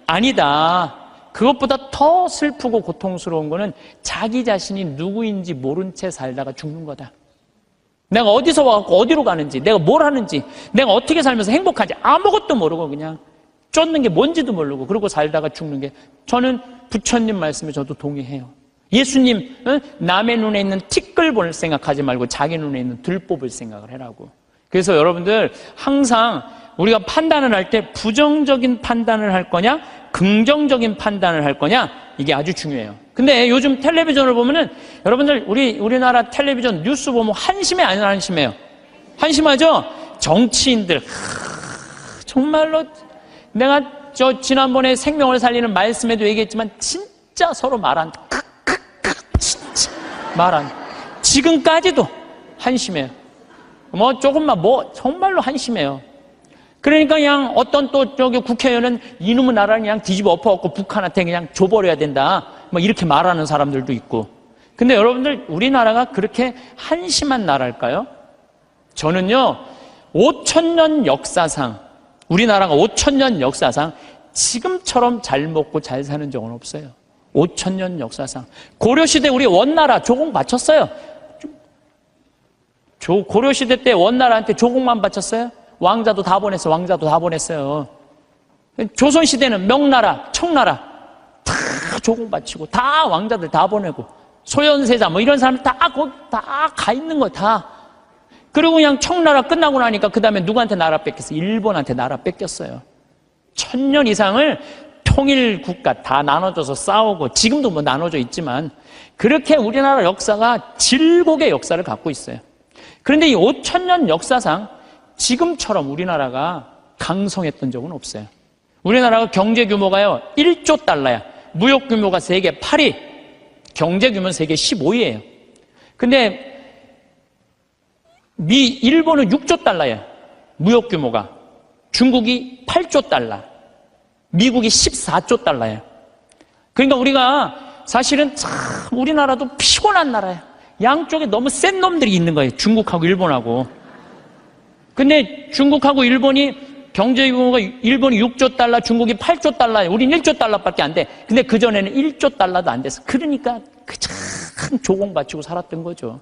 아니다 그것보다 더 슬프고 고통스러운 거는 자기 자신이 누구인지 모른 채 살다가 죽는 거다. 내가 어디서 와갖고 어디로 가는지 내가 뭘 하는지 내가 어떻게 살면서 행복한지 아무것도 모르고 그냥 쫓는 게 뭔지도 모르고 그러고 살다가 죽는 게 저는 부처님 말씀에 저도 동의해요. 예수님 남의 눈에 있는 티끌 볼 생각하지 말고 자기 눈에 있는 들뽑을 생각을 해라고. 그래서 여러분들 항상 우리가 판단을 할 때 부정적인 판단을 할 거냐 긍정적인 판단을 할 거냐 이게 아주 중요해요. 근데 요즘 텔레비전을 보면은 여러분들 우리나라 텔레비전 뉴스 보면 한심해 안 한심해요? 한심하죠? 정치인들 정말로 내가 지난번에 생명을 살리는 말씀에도 얘기했지만 진짜 서로 진짜 지금까지도 한심해요. 조금만 정말로 한심해요. 그러니까 그냥 어떤 또 국회의원은 이놈의 나라를 그냥 뒤집어 엎어갖고 북한한테 그냥 줘버려야 된다. 이렇게 말하는 사람들도 있고. 근데 여러분들 우리나라가 그렇게 한심한 나라일까요? 저는요 5,000년 역사상 우리나라가 5,000년 역사상 지금처럼 잘 먹고 잘 사는 적은 없어요. 5,000년 역사상 고려시대 우리 원나라 조공 바쳤어요. 고려시대 때 원나라한테 조공만 바쳤어요? 왕자도 다 보냈어요. 조선시대는 명나라, 청나라 다 조공 바치고 다 왕자들 다 보내고 소현세자 이런 사람 다 가 있는 거 다. 그리고 그냥 청나라 끝나고 나니까 그 다음에 누구한테 나라 뺏겼어요? 일본한테 나라 뺏겼어요. 1,000년 이상을 통일국가 다 나눠져서 싸우고 지금도 나눠져 있지만 그렇게 우리나라 역사가 질곡의 역사를 갖고 있어요. 그런데 이 5,000년 역사상 지금처럼 우리나라가 강성했던 적은 없어요. 우리나라가 경제 규모가요 1조 달러야. 무역 규모가 세계 8위, 경제 규모는 세계 15위예요. 근데 일본은 6조 달러야. 무역 규모가. 중국이 8조 달러, 미국이 14조 달러야. 그러니까 우리가 사실은 참 우리나라도 피곤한 나라야. 양쪽에 너무 센 놈들이 있는 거예요. 중국하고 일본하고. 근데 중국하고 일본이 경제 규모가 일본이 6조 달러, 중국이 8조 달러예요. 우린 1조 달러밖에 안 돼. 근데 그전에는 1조 달러도 안 됐어. 그러니까 참 조공바치고 살았던 거죠.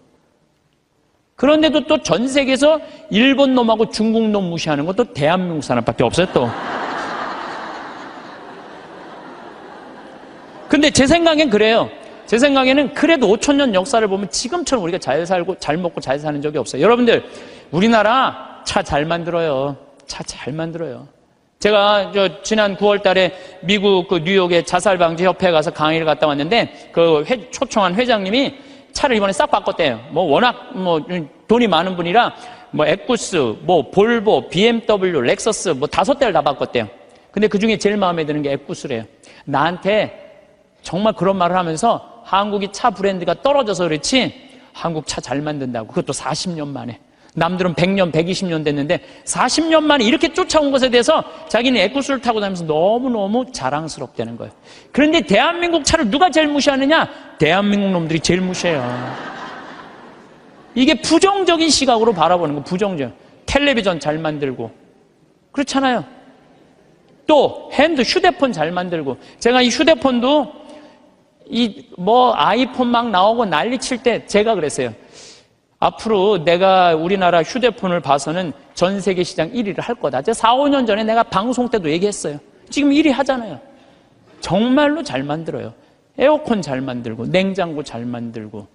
그런데도 또 전 세계에서 일본 놈하고 중국 놈 무시하는 것도 대한민국 사람밖에 없어요, 또. 근데 제 생각엔 그래요. 제 생각에는 그래도 5,000년 역사를 보면 지금처럼 우리가 잘 살고 잘 먹고 잘 사는 적이 없어요. 여러분들, 우리나라 차 잘 만들어요. 차 잘 만들어요. 제가 지난 9월 달에 미국 뉴욕의 자살방지 협회에 가서 강의를 갔다 왔는데 초청한 회장님이 차를 이번에 싹 바꿨대요. 워낙 돈이 많은 분이라 에쿠스, 볼보, BMW, 렉서스 5대를 다 바꿨대요. 근데 그 중에 제일 마음에 드는 게 에쿠스래요. 나한테 정말 그런 말을 하면서 한국이 차 브랜드가 떨어져서 그렇지 한국 차 잘 만든다고. 그것도 40년 만에. 남들은 100년, 120년 됐는데 40년 만에 이렇게 쫓아온 것에 대해서 자기는 에쿠스를 타고 다니면서 너무너무 자랑스럽다는 거예요. 그런데 대한민국 차를 누가 제일 무시하느냐? 대한민국 놈들이 제일 무시해요. 이게 부정적인 시각으로 바라보는 거, 부정적. 텔레비전 잘 만들고. 그렇잖아요. 또 휴대폰 잘 만들고. 제가 이 휴대폰도 아이폰 막 나오고 난리 칠 때 제가 그랬어요. 앞으로 내가 우리나라 휴대폰을 봐서는 전 세계 시장 1위를 할 거다. 4, 5년 전에 내가 방송 때도 얘기했어요. 지금 1위 하잖아요. 정말로 잘 만들어요. 에어컨 잘 만들고, 냉장고 잘 만들고.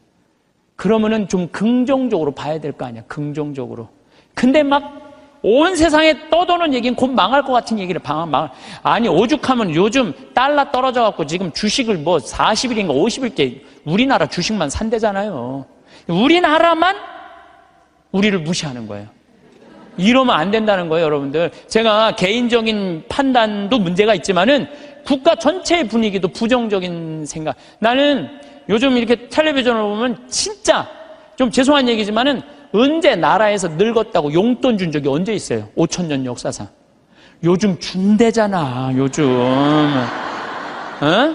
그러면은 좀 긍정적으로 봐야 될 거 아니야. 긍정적으로. 근데 막 온 세상에 떠도는 얘기는 곧 망할 것 같은 얘기를 아니, 오죽하면 요즘 달러 떨어져갖고 지금 주식을 40일인가 50일째 우리나라 주식만 산대잖아요. 우리나라만 우리를 무시하는 거예요. 이러면 안 된다는 거예요, 여러분들. 제가 개인적인 판단도 문제가 있지만은 국가 전체의 분위기도 부정적인 생각. 나는 요즘 이렇게 텔레비전을 보면 진짜 좀 죄송한 얘기지만은 언제 나라에서 늙었다고 용돈 준 적이 언제 있어요? 5,000년 역사상. 요즘 준대잖아, 요즘. 어?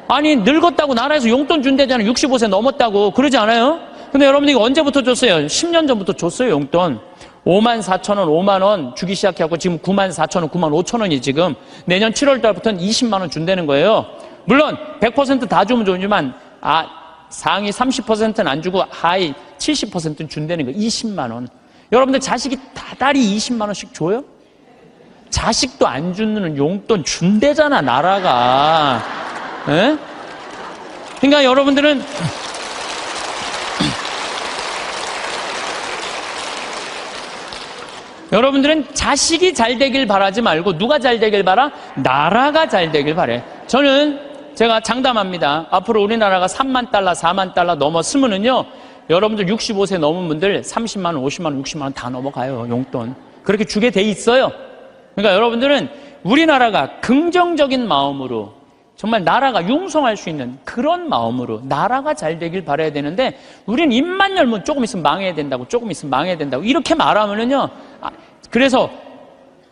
아니, 늙었다고 나라에서 용돈 준대잖아. 65세 넘었다고. 그러지 않아요? 근데 여러분들 이거 언제부터 줬어요? 10년 전부터 줬어요, 용돈. 54,000원, 5만원 주기 시작해갖고 지금 94,000원, 95,000원이 지금 내년 7월 달부터는 20만원 준다는 거예요. 물론 100% 다 주면 좋지만 상위 30%는 안 주고 하위 70%는 준다는 거예요. 20만원. 여러분들 자식이 다달이 20만원씩 줘요? 자식도 안 주는 용돈 준대잖아, 나라가. 에? 그러니까 여러분들은 자식이 잘 되길 바라지 말고 누가 잘 되길 바라? 나라가 잘 되길 바래. 제가 장담합니다. 앞으로 우리나라가 3만 달러, 4만 달러 넘었으면은요, 여러분들 65세 넘은 분들 30만 원, 50만 원, 60만 원 다 넘어가요, 용돈. 그렇게 주게 돼 있어요. 그러니까 여러분들은 우리나라가 긍정적인 마음으로 정말 나라가 융성할 수 있는 그런 마음으로 나라가 잘 되길 바라야 되는데 우리는 입만 열면 조금 있으면 망해야 된다고, 조금 있으면 망해야 된다고 이렇게 말하면은요, 그래서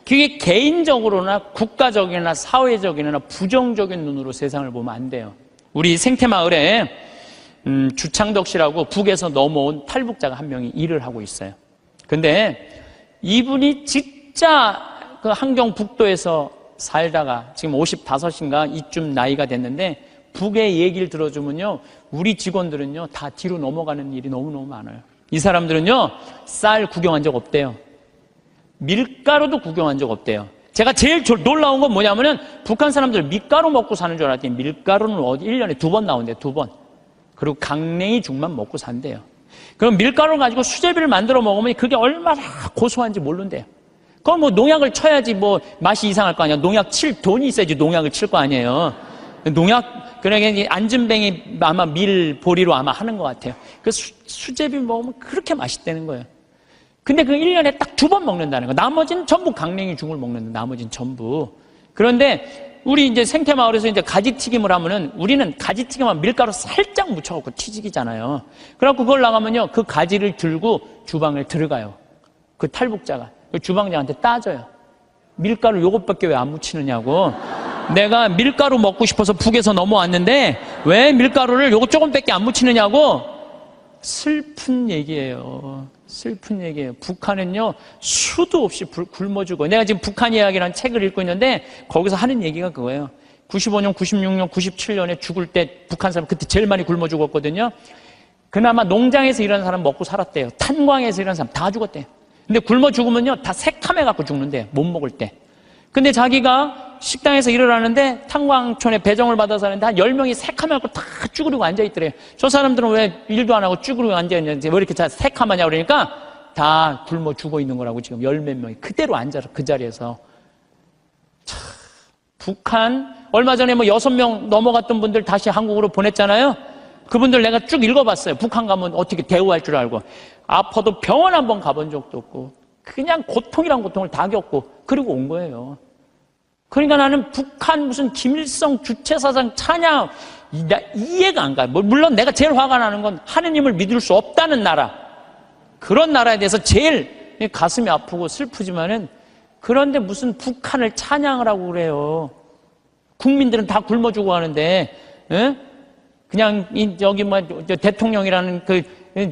그게 개인적으로나 국가적이나 사회적이나 부정적인 눈으로 세상을 보면 안 돼요. 우리 생태마을에 주창덕 씨라고 북에서 넘어온 탈북자가 한 명이 일을 하고 있어요. 근데 이분이 진짜 그 함경북도에서 살다가 지금 55인가 이쯤 나이가 됐는데 북의 얘기를 들어주면요, 우리 직원들은요 다 뒤로 넘어가는 일이 너무너무 많아요. 이 사람들은요 쌀 구경한 적 없대요. 밀가루도 구경한 적 없대요. 제가 제일 놀라운 건 뭐냐면은 북한 사람들 밀가루 먹고 사는 줄 알았더니 밀가루는 1년에 2번 나온대요. 2번. 그리고 강냉이 죽만 먹고 산대요. 그럼 밀가루를 가지고 수제비를 만들어 먹으면 그게 얼마나 고소한지 모른대요. 그럼 농약을 쳐야지 맛이 이상할 거 아니야. 농약 칠 돈이 있어야지 농약을 칠 거 아니에요. 그러니까 안진뱅이 아마 밀보리로 아마 하는 것 같아요. 그 수제비 먹으면 그렇게 맛있다는 거예요. 근데 그 1년에 딱 2번 먹는다는 거. 나머지는 전부 강냉이 죽을 먹는다. 나머지는 전부. 그런데 우리 이제 생태마을에서 이제 가지튀김을 하면은 우리는 가지튀김만 밀가루 살짝 묻혀갖고 튀기잖아요. 그래갖고 그걸 나가면요, 그 가지를 들고 주방에 들어가요. 그 탈북자가. 그 주방장한테 따져요. 밀가루 요것밖에 왜 안 묻히느냐고. 내가 밀가루 먹고 싶어서 북에서 넘어왔는데 왜 밀가루를 요것 조금밖에 안 묻히느냐고. 슬픈 얘기예요. 슬픈 얘기예요. 북한은요, 수도 없이 굶어 죽어요. 내가 지금 북한 이야기라는 책을 읽고 있는데 거기서 하는 얘기가 그거예요. 95년, 96년, 97년에 죽을 때 북한 사람 그때 제일 많이 굶어 죽었거든요. 그나마 농장에서 일하는 사람 먹고 살았대요. 탄광에서 일하는 사람 다 죽었대요. 근데 굶어 죽으면요, 다 새카매 갖고 죽는데요. 못 먹을 때. 근데 자기가 식당에서 일을 하는데 탄광촌에 배정을 받아서 하는데 한 10명이 새카매 갖고 다 쭈그리고 앉아있더래요. 저 사람들은 왜 일도 안 하고 쭈그리고 앉아있는지 왜 이렇게 새카마냐 그러니까 다 굶어 죽어 있는 거라고 지금 10몇 명이 그대로 앉아서 그 자리에서. 참, 북한 얼마 전에 뭐 6명 넘어갔던 분들 다시 한국으로 보냈잖아요. 그분들 내가 쭉 읽어봤어요. 북한 가면 어떻게 대우할 줄 알고. 아파도 병원 한번 가본 적도 없고 그냥 고통이란 고통을 다 겪고 그리고 온 거예요. 그러니까 나는 북한 무슨 김일성 주체사상 찬양 이해가 안 가요. 물론 내가 제일 화가 나는 건 하느님을 믿을 수 없다는 나라, 그런 나라에 대해서 제일 가슴이 아프고 슬프지만은, 그런데 무슨 북한을 찬양을 하고 그래요. 국민들은 다 굶어 죽어 하는데, 에? 그냥 여기 뭐 대통령이라는 그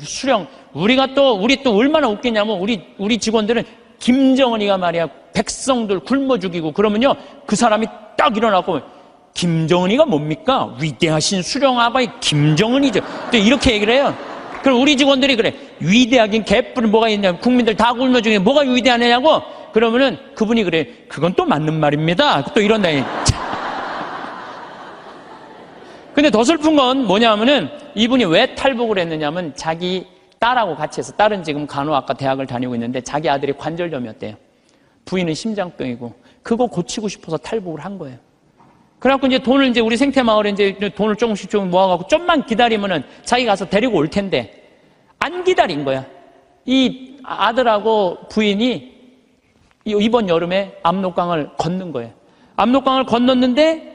수령, 우리 또 얼마나 웃기냐면 우리 직원들은 김정은이가 말이야 백성들 굶어 죽이고 그러면요 그 사람이 딱 일어나고 김정은이가 뭡니까? 위대하신 수령아바의 김정은이죠. 또 이렇게 얘기를 해요. 그럼 우리 직원들이 그래, 위대하긴 개뿔은 뭐가 있냐, 국민들 다 굶어 죽이고 뭐가 위대하냐고. 그러면은 그분이 그래, 그건 또 맞는 말입니다. 또 이런다. 근데 더 슬픈 건 뭐냐면은 이분이 왜 탈북을 했느냐면 자기 딸하고 같이 해서, 딸은 지금 간호학과 대학을 다니고 있는데 자기 아들이 관절염이었대요. 부인은 심장병이고 그거 고치고 싶어서 탈북을 한 거예요. 그래갖고 이제 돈을 이제 우리 생태마을에 이제 돈을 조금씩 모아갖고 좀만 기다리면은 자기가 가서 데리고 올 텐데 안 기다린 거야. 이 아들하고 부인이 이번 여름에 압록강을 건넌 거예요. 압록강을 건넜는데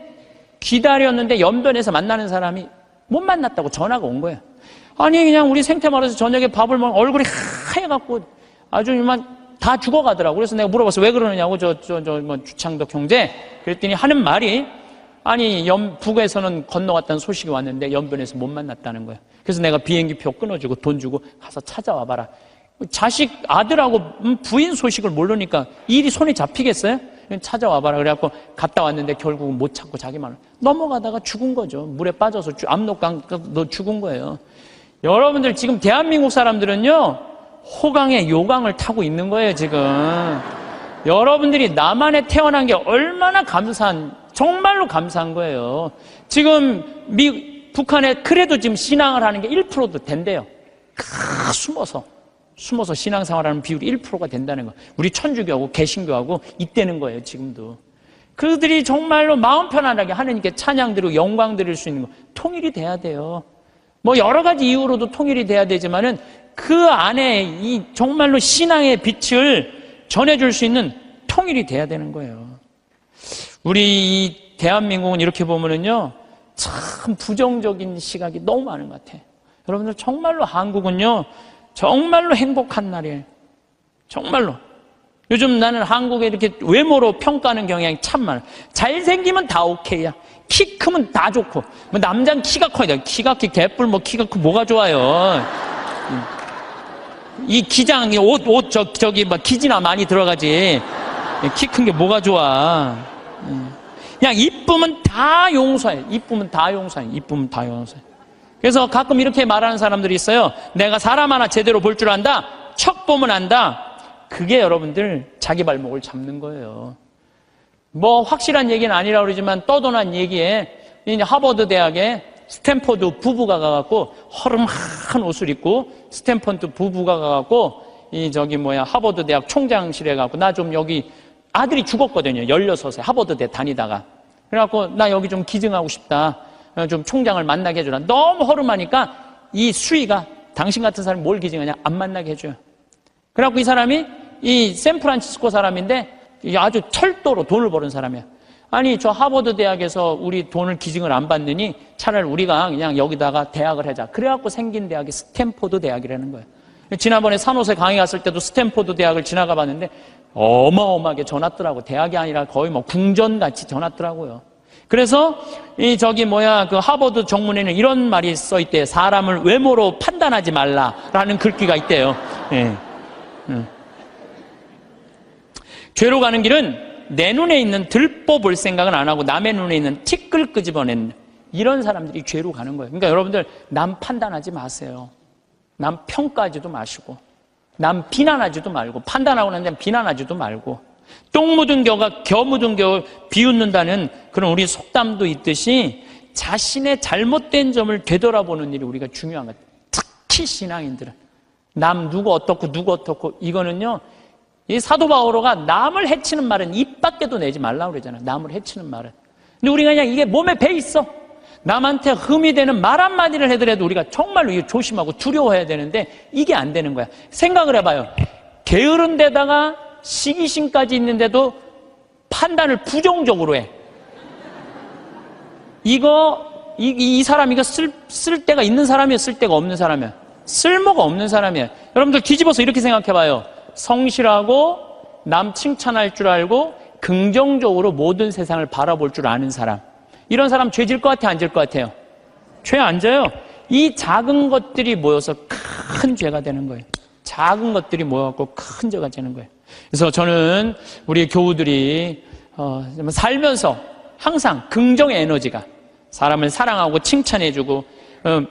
기다렸는데 연변에서 만나는 사람이 못 만났다고 전화가 온 거예요. 아니 그냥 우리 생태마을에서 저녁에 밥을 먹으면 얼굴이 하얘갖고 아주 이만 다 죽어가더라고. 그래서 내가 물어봤어. 왜 그러느냐고. 뭐 주창덕 형제. 그랬더니 하는 말이, 아니 북에서는 건너갔다는 소식이 왔는데 연변에서 못 만났다는 거야. 그래서 내가 비행기표 끊어주고 돈 주고 가서 찾아와 봐라. 자식 아들하고 부인 소식을 모르니까 일이 손에 잡히겠어요? 찾아와 봐라. 그래갖고 갔다 왔는데 결국은 못 찾고 자기만 넘어가다가 죽은 거죠. 물에 빠져서 압록강 너 죽은 거예요. 여러분들 지금 대한민국 사람들은요 호강에 요강을 타고 있는 거예요. 지금 여러분들이 남한에 태어난 게 얼마나 정말로 감사한 거예요. 지금 북한에 그래도 지금 신앙을 하는 게 1%도 된대요. 숨어서 신앙생활하는 비율이 1%가 된다는 거. 우리 천주교하고 개신교하고 있다는 거예요. 지금도 그들이 정말로 마음 편안하게 하느님께 찬양 드리고 영광 드릴 수 있는 거, 통일이 돼야 돼요. 뭐 여러 가지 이유로도 통일이 돼야 되지만은 그 안에 이 정말로 신앙의 빛을 전해줄 수 있는 통일이 돼야 되는 거예요. 우리 이 대한민국은 이렇게 보면은요 참 부정적인 시각이 너무 많은 것 같아요. 여러분들 정말로 한국은요 정말로 행복한 나라예요. 정말로. 요즘 나는 한국에 이렇게 외모로 평가하는 경향이 참 많아. 잘생기면 다 오케이야. 키 크면 다 좋고, 뭐 남자는 키가 커야 돼. 키가 키 개뿔 뭐 키가 크 뭐가 좋아요. 이 기장 옷 저기 뭐 기지나 많이 들어가지. 키 큰 게 뭐가 좋아. 그냥 이쁘면 다 용서해. 이쁘면 다 용서해. 이쁘면 다 용서해. 그래서 가끔 이렇게 말하는 사람들이 있어요. 내가 사람 하나 제대로 볼 줄 안다. 척 보면 안다. 그게 여러분들 자기 발목을 잡는 거예요. 뭐 확실한 얘기는 아니라 그러지만 떠도난 얘기에 이제 하버드 대학에 스탠포드 부부가 가갖고 허름한 옷을 입고 스탠포드 부부가 가갖고 하버드 대학 총장실에 가갖고 나 좀 여기 아들이 죽었거든요. 16세 하버드 대 다니다가. 그래갖고 나 여기 좀 기증하고 싶다. 좀 총장을 만나게 해주라. 너무 허름하니까 이 수위가 당신 같은 사람이 뭘 기증하냐? 안 만나게 해줘요. 그래갖고 이 사람이 이 샌프란시스코 사람인데 아주 철도로 돈을 버는 사람이야. 아니 저 하버드 대학에서 우리 돈을 기증을 안 받느니 차라리 우리가 그냥 여기다가 대학을 하자. 그래갖고 생긴 대학이 스탠포드 대학이라는 거예요. 지난번에 산호세 강의 갔을 때도 스탠포드 대학을 지나가 봤는데 어마어마하게 전화더라고. 대학이 아니라 거의 뭐 궁전같이 전화더라고요. 그래서 그 하버드 정문에는 이런 말이 써 있대요. 사람을 외모로 판단하지 말라라는 글귀가 있대요. 예. 죄로 가는 길은 내 눈에 있는 들보 볼 생각은 안 하고 남의 눈에 있는 티끌 끄집어내는 이런 사람들이 죄로 가는 거예요. 그러니까 여러분들 남 판단하지 마세요. 남 평가하지도 마시고 남 비난하지도 말고 판단하고 난 다음에 비난하지도 말고 똥 묻은 겨 묻은 겨 비웃는다는 그런 우리 속담도 있듯이 자신의 잘못된 점을 되돌아보는 일이 우리가 중요한 것 같아요. 특히 신앙인들은 남 누구 어떻고 이거는요, 이 사도 바오로가 남을 해치는 말은 입 밖에도 내지 말라고 그러잖아요. 남을 해치는 말은. 근데 우리가 그냥 이게 몸에 배 있어. 남한테 흠이 되는 말 한마디를 해더라도 우리가 정말로 이거 조심하고 두려워해야 되는데 이게 안 되는 거야. 생각을 해봐요. 게으른 데다가 시기심까지 있는데도 판단을 부정적으로 해. 이 사람 이거 쓸 데가 있는 사람이야, 쓸 데가 없는 사람이야? 쓸모가 없는 사람이야. 여러분들 뒤집어서 이렇게 생각해봐요. 성실하고 남 칭찬할 줄 알고 긍정적으로 모든 세상을 바라볼 줄 아는 사람. 이런 사람 죄 질 것 같아요, 안 질 것 같아요? 죄 안 져요. 이 작은 것들이 모여서 큰 죄가 되는 거예요. 작은 것들이 모여갖고 큰 죄가 되는 거예요. 그래서 저는 우리 교우들이 살면서 항상 긍정의 에너지가 사람을 사랑하고 칭찬해주고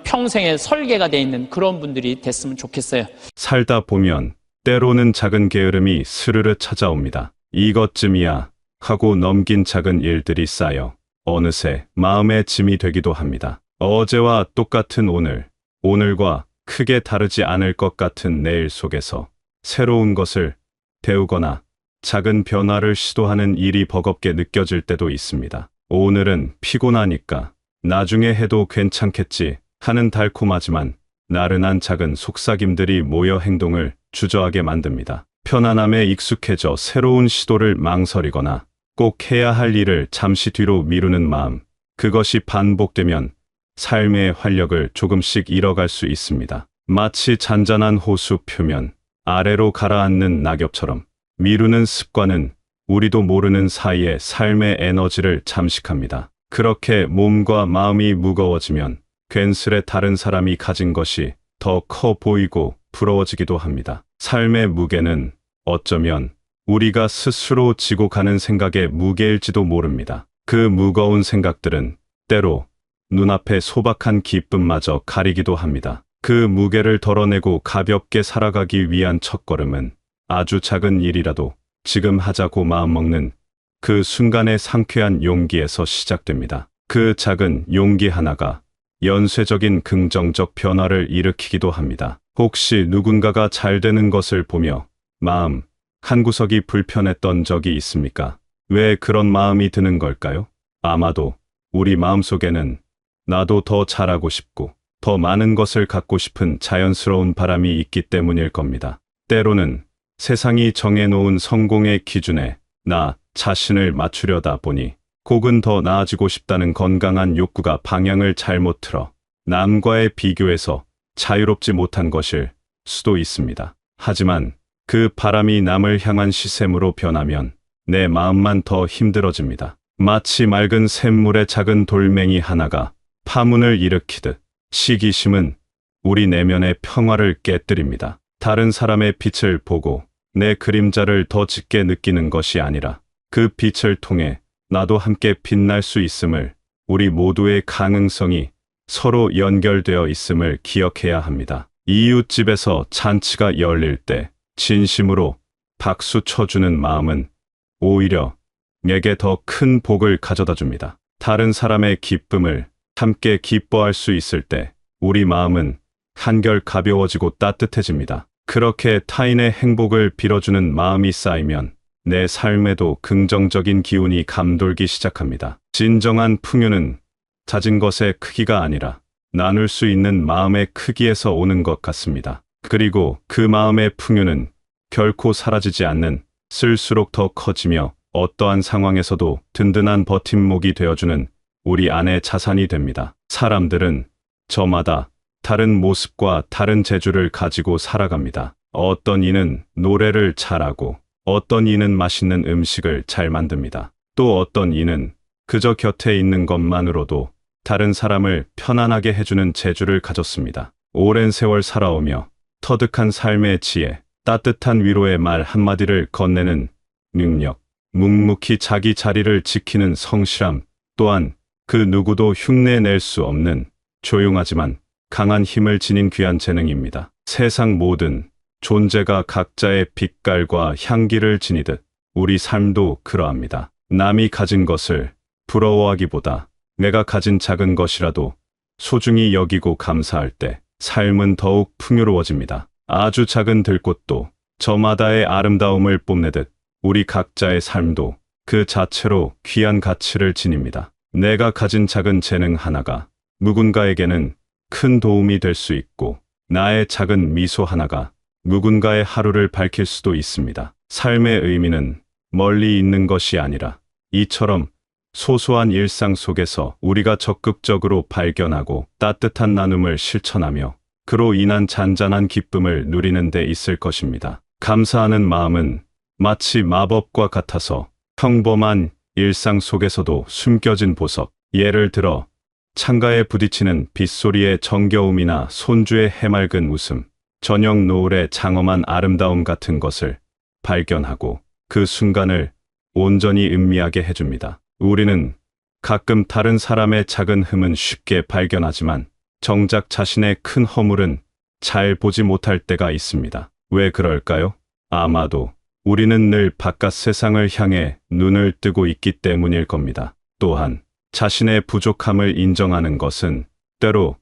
평생의 설계가 돼 있는 그런 분들이 됐으면 좋겠어요. 살다 보면 때로는 작은 게으름이 스르르 찾아옵니다. 이것쯤이야 하고 넘긴 작은 일들이 쌓여 어느새 마음의 짐이 되기도 합니다. 어제와 똑같은 오늘, 오늘과 크게 다르지 않을 것 같은 내일 속에서 새로운 것을 배우거나 작은 변화를 시도하는 일이 버겁게 느껴질 때도 있습니다. 오늘은 피곤하니까 나중에 해도 괜찮겠지 하는 달콤하지만 나른한 작은 속삭임들이 모여 행동을 주저하게 만듭니다. 편안함에 익숙해져 새로운 시도를 망설이거나 꼭 해야 할 일을 잠시 뒤로 미루는 마음, 그것이 반복되면 삶의 활력을 조금씩 잃어갈 수 있습니다. 마치 잔잔한 호수 표면 아래로 가라앉는 낙엽처럼 미루는 습관은 우리도 모르는 사이에 삶의 에너지를 잠식합니다. 그렇게 몸과 마음이 무거워지면 괜스레 다른 사람이 가진 것이 더 커 보이고 부러워지기도 합니다. 삶의 무게는 어쩌면 우리가 스스로 지고 가는 생각의 무게일지도 모릅니다. 그 무거운 생각들은 때로 눈앞의 소박한 기쁨마저 가리기도 합니다. 그 무게를 덜어내고 가볍게 살아가기 위한 첫걸음은 아주 작은 일이라도 지금 하자고 마음먹는 그 순간의 상쾌한 용기에서 시작됩니다. 그 작은 용기 하나가 연쇄적인 긍정적 변화를 일으키기도 합니다. 혹시 누군가가 잘 되는 것을 보며 마음 한구석이 불편했던 적이 있습니까? 왜 그런 마음이 드는 걸까요? 아마도 우리 마음속에는 나도 더 잘하고 싶고 더 많은 것을 갖고 싶은 자연스러운 바람이 있기 때문일 겁니다. 때로는 세상이 정해놓은 성공의 기준에 나 자신을 맞추려다 보니 혹은 더 나아지고 싶다는 건강한 욕구가 방향을 잘못 틀어 남과의 비교에서 자유롭지 못한 것일 수도 있습니다. 하지만 그 바람이 남을 향한 시샘으로 변하면 내 마음만 더 힘들어집니다. 마치 맑은 샘물에 작은 돌멩이 하나가 파문을 일으키듯 시기심은 우리 내면의 평화를 깨뜨립니다. 다른 사람의 빛을 보고 내 그림자를 더 짙게 느끼는 것이 아니라 그 빛을 통해 나도 함께 빛날 수 있음을, 우리 모두의 가능성이 서로 연결되어 있음을 기억해야 합니다. 이웃집에서 잔치가 열릴 때 진심으로 박수 쳐주는 마음은 오히려 내게 더 큰 복을 가져다 줍니다. 다른 사람의 기쁨을 함께 기뻐할 수 있을 때 우리 마음은 한결 가벼워지고 따뜻해집니다. 그렇게 타인의 행복을 빌어주는 마음이 쌓이면 내 삶에도 긍정적인 기운이 감돌기 시작합니다. 진정한 풍요는 잦은 것의 크기가 아니라 나눌 수 있는 마음의 크기에서 오는 것 같습니다. 그리고 그 마음의 풍요는 결코 사라지지 않는, 쓸수록 더 커지며 어떠한 상황에서도 든든한 버팀목이 되어주는 우리 안의 자산이 됩니다. 사람들은 저마다 다른 모습과 다른 재주를 가지고 살아갑니다. 어떤 이는 노래를 잘하고 어떤 이는 맛있는 음식을 잘 만듭니다. 또 어떤 이는 그저 곁에 있는 것만으로도 다른 사람을 편안하게 해주는 재주를 가졌습니다. 오랜 세월 살아오며 터득한 삶의 지혜, 따뜻한 위로의 말 한마디를 건네는 능력, 묵묵히 자기 자리를 지키는 성실함, 또한 그 누구도 흉내낼 수 없는 조용하지만 강한 힘을 지닌 귀한 재능입니다. 세상 모든 존재가 각자의 빛깔과 향기를 지니듯 우리 삶도 그러합니다. 남이 가진 것을 부러워하기보다 내가 가진 작은 것이라도 소중히 여기고 감사할 때 삶은 더욱 풍요로워집니다. 아주 작은 들꽃도 저마다의 아름다움을 뽐내듯 우리 각자의 삶도 그 자체로 귀한 가치를 지닙니다. 내가 가진 작은 재능 하나가 누군가에게는 큰 도움이 될 수 있고 나의 작은 미소 하나가 누군가의 하루를 밝힐 수도 있습니다. 삶의 의미는 멀리 있는 것이 아니라 이처럼 소소한 일상 속에서 우리가 적극적으로 발견하고 따뜻한 나눔을 실천하며 그로 인한 잔잔한 기쁨을 누리는 데 있을 것입니다. 감사하는 마음은 마치 마법과 같아서 평범한 일상 속에서도 숨겨진 보석, 예를 들어 창가에 부딪히는 빗소리의 정겨움이나 손주의 해맑은 웃음, 저녁 노을의 장엄한 아름다움 같은 것을 발견하고 그 순간을 온전히 음미하게 해줍니다. 우리는 가끔 다른 사람의 작은 흠은 쉽게 발견하지만 정작 자신의 큰 허물은 잘 보지 못할 때가 있습니다. 왜 그럴까요? 아마도 우리는 늘 바깥 세상을 향해 눈을 뜨고 있기 때문일 겁니다. 또한 자신의 부족함을 인정하는 것은 때로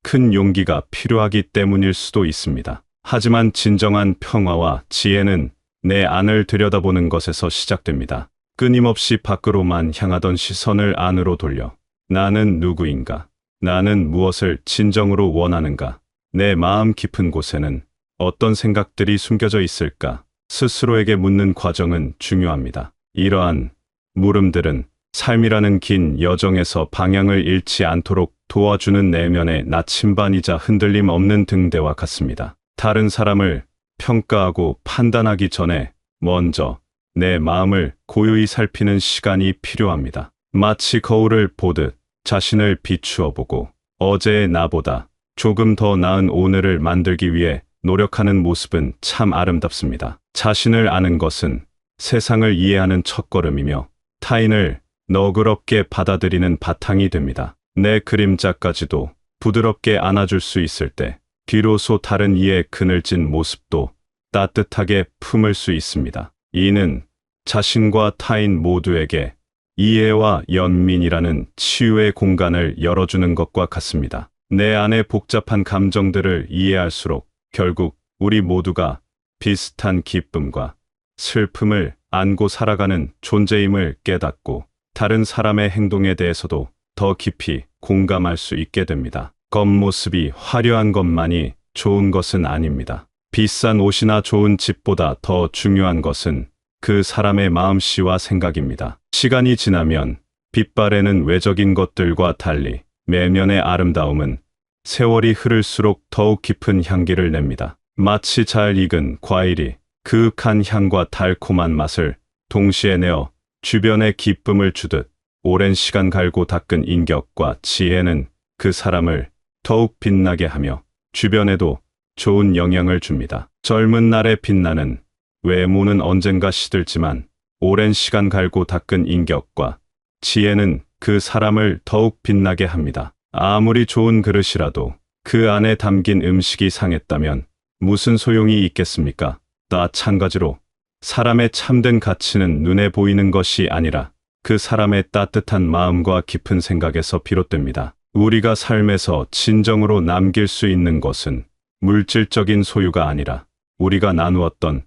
큰 용기가 필요하기 때문일 수도 있습니다. 하지만 진정한 평화와 지혜는 내 안을 들여다보는 것에서 시작됩니다. 끊임없이 밖으로만 향하던 시선을 안으로 돌려 나는 누구인가? 나는 무엇을 진정으로 원하는가? 내 마음 깊은 곳에는 어떤 생각들이 숨겨져 있을까? 스스로에게 묻는 과정은 중요합니다. 이러한 물음들은 삶이라는 긴 여정에서 방향을 잃지 않도록 도와주는 내면의 나침반이자 흔들림 없는 등대와 같습니다. 다른 사람을 평가하고 판단하기 전에 먼저 내 마음을 고요히 살피는 시간이 필요합니다. 마치 거울을 보듯 자신을 비추어 보고 어제의 나보다 조금 더 나은 오늘을 만들기 위해 노력하는 모습은 참 아름답습니다. 자신을 아는 것은 세상을 이해하는 첫걸음이며 타인을 너그럽게 받아들이는 바탕이 됩니다. 내 그림자까지도 부드럽게 안아줄 수 있을 때 비로소 다른 이의 그늘진 모습도 따뜻하게 품을 수 있습니다. 이는 자신과 타인 모두에게 이해와 연민이라는 치유의 공간을 열어주는 것과 같습니다. 내 안의 복잡한 감정들을 이해할수록 결국 우리 모두가 비슷한 기쁨과 슬픔을 안고 살아가는 존재임을 깨닫고 다른 사람의 행동에 대해서도 더 깊이 공감할 수 있게 됩니다. 겉모습이 화려한 것만이 좋은 것은 아닙니다. 비싼 옷이나 좋은 집보다 더 중요한 것은 그 사람의 마음씨와 생각입니다. 시간이 지나면 빛발에는 외적인 것들과 달리 내면의 아름다움은 세월이 흐를수록 더욱 깊은 향기를 냅니다. 마치 잘 익은 과일이 그윽한 향과 달콤한 맛을 동시에 내어 주변에 기쁨을 주듯 오랜 시간 갈고 닦은 인격과 지혜는 그 사람을 더욱 빛나게 하며 주변에도 좋은 영향을 줍니다. 젊은 날에 빛나는 외모는 언젠가 시들지만 오랜 시간 갈고 닦은 인격과 지혜는 그 사람을 더욱 빛나게 합니다. 아무리 좋은 그릇이라도 그 안에 담긴 음식이 상했다면 무슨 소용이 있겠습니까? 마찬가지로 사람의 참된 가치는 눈에 보이는 것이 아니라 그 사람의 따뜻한 마음과 깊은 생각에서 비롯됩니다. 우리가 삶에서 진정으로 남길 수 있는 것은 물질적인 소유가 아니라 우리가 나누었던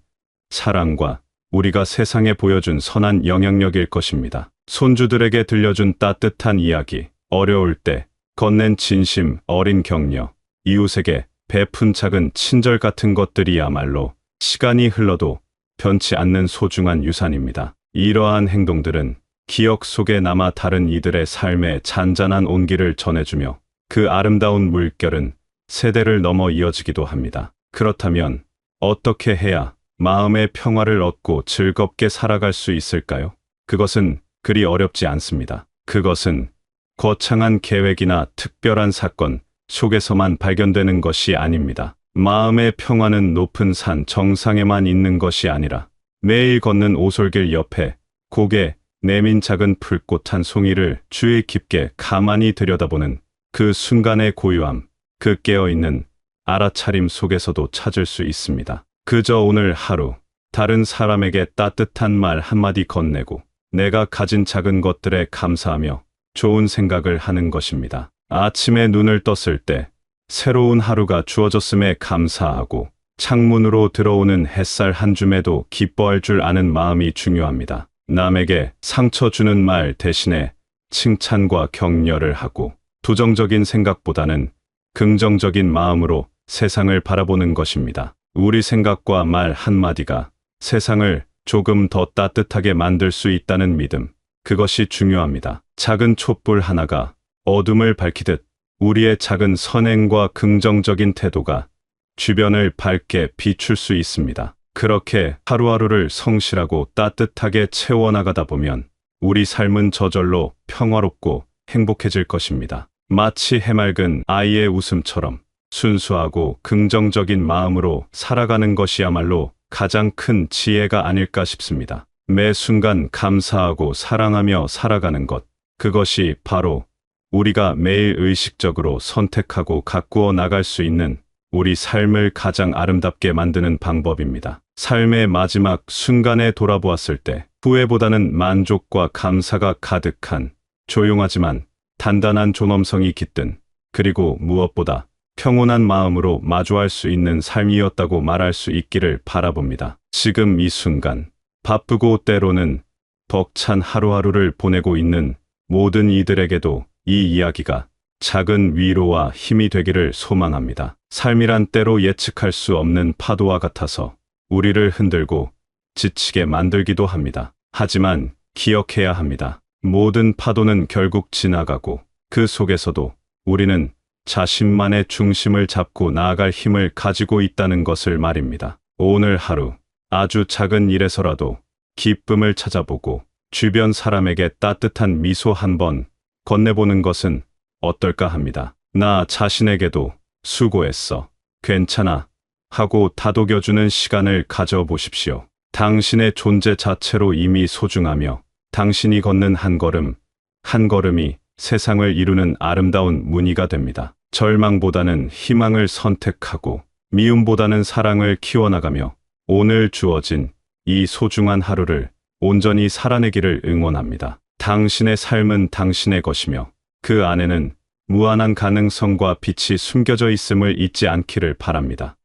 사랑과 우리가 세상에 보여준 선한 영향력일 것입니다. 손주들에게 들려준 따뜻한 이야기, 어려울 때 건넨 진심 어린 격려, 이웃에게 베푼 작은 친절 같은 것들이야말로 시간이 흘러도 변치 않는 소중한 유산입니다. 이러한 행동들은 기억 속에 남아 다른 이들의 삶에 잔잔한 온기를 전해주며 그 아름다운 물결은 세대를 넘어 이어지기도 합니다. 그렇다면 어떻게 해야 마음의 평화를 얻고 즐겁게 살아갈 수 있을까요? 그것은 그리 어렵지 않습니다. 그것은 거창한 계획이나 특별한 사건 속에서만 발견되는 것이 아닙니다. 마음의 평화는 높은 산 정상에만 있는 것이 아니라 매일 걷는 오솔길 옆에 고개 내민 작은 풀꽃 한 송이를 주의 깊게 가만히 들여다보는 그 순간의 고요함, 그 깨어있는 알아차림 속에서도 찾을 수 있습니다. 그저 오늘 하루 다른 사람에게 따뜻한 말 한마디 건네고 내가 가진 작은 것들에 감사하며 좋은 생각을 하는 것입니다. 아침에 눈을 떴을 때 새로운 하루가 주어졌음에 감사하고 창문으로 들어오는 햇살 한 줌에도 기뻐할 줄 아는 마음이 중요합니다. 남에게 상처 주는 말 대신에 칭찬과 격려를 하고 부정적인 생각보다는 긍정적인 마음으로 세상을 바라보는 것입니다. 우리 생각과 말 한마디가 세상을 조금 더 따뜻하게 만들 수 있다는 믿음, 그것이 중요합니다. 작은 촛불 하나가 어둠을 밝히듯 우리의 작은 선행과 긍정적인 태도가 주변을 밝게 비출 수 있습니다. 그렇게 하루하루를 성실하고 따뜻하게 채워나가다 보면 우리 삶은 저절로 평화롭고 행복해질 것입니다. 마치 해맑은 아이의 웃음처럼 순수하고 긍정적인 마음으로 살아가는 것이야말로 가장 큰 지혜가 아닐까 싶습니다. 매 순간 감사하고 사랑하며 살아가는 것, 그것이 바로 우리가 매일 의식적으로 선택하고 가꾸어 나갈 수 있는 우리 삶을 가장 아름답게 만드는 방법입니다. 삶의 마지막 순간에 돌아보았을 때 후회보다는 만족과 감사가 가득한 조용하지만 단단한 존엄성이 깃든, 그리고 무엇보다 평온한 마음으로 마주할 수 있는 삶이었다고 말할 수 있기를 바라봅니다. 지금 이 순간 바쁘고 때로는 벅찬 하루하루를 보내고 있는 모든 이들에게도 이 이야기가 작은 위로와 힘이 되기를 소망합니다. 삶이란 때로 예측할 수 없는 파도와 같아서 우리를 흔들고 지치게 만들기도 합니다. 하지만 기억해야 합니다. 모든 파도는 결국 지나가고 그 속에서도 우리는 자신만의 중심을 잡고 나아갈 힘을 가지고 있다는 것을 말입니다. 오늘 하루 아주 작은 일에서라도 기쁨을 찾아보고 주변 사람에게 따뜻한 미소 한번 건네보는 것은 어떨까 합니다. 나 자신에게도 수고했어, 괜찮아 하고 다독여주는 시간을 가져보십시오. 당신의 존재 자체로 이미 소중하며 당신이 걷는 한 걸음, 한 걸음이 세상을 이루는 아름다운 무늬가 됩니다. 절망보다는 희망을 선택하고 미움보다는 사랑을 키워나가며 오늘 주어진 이 소중한 하루를 온전히 살아내기를 응원합니다. 당신의 삶은 당신의 것이며 그 안에는 무한한 가능성과 빛이 숨겨져 있음을 잊지 않기를 바랍니다.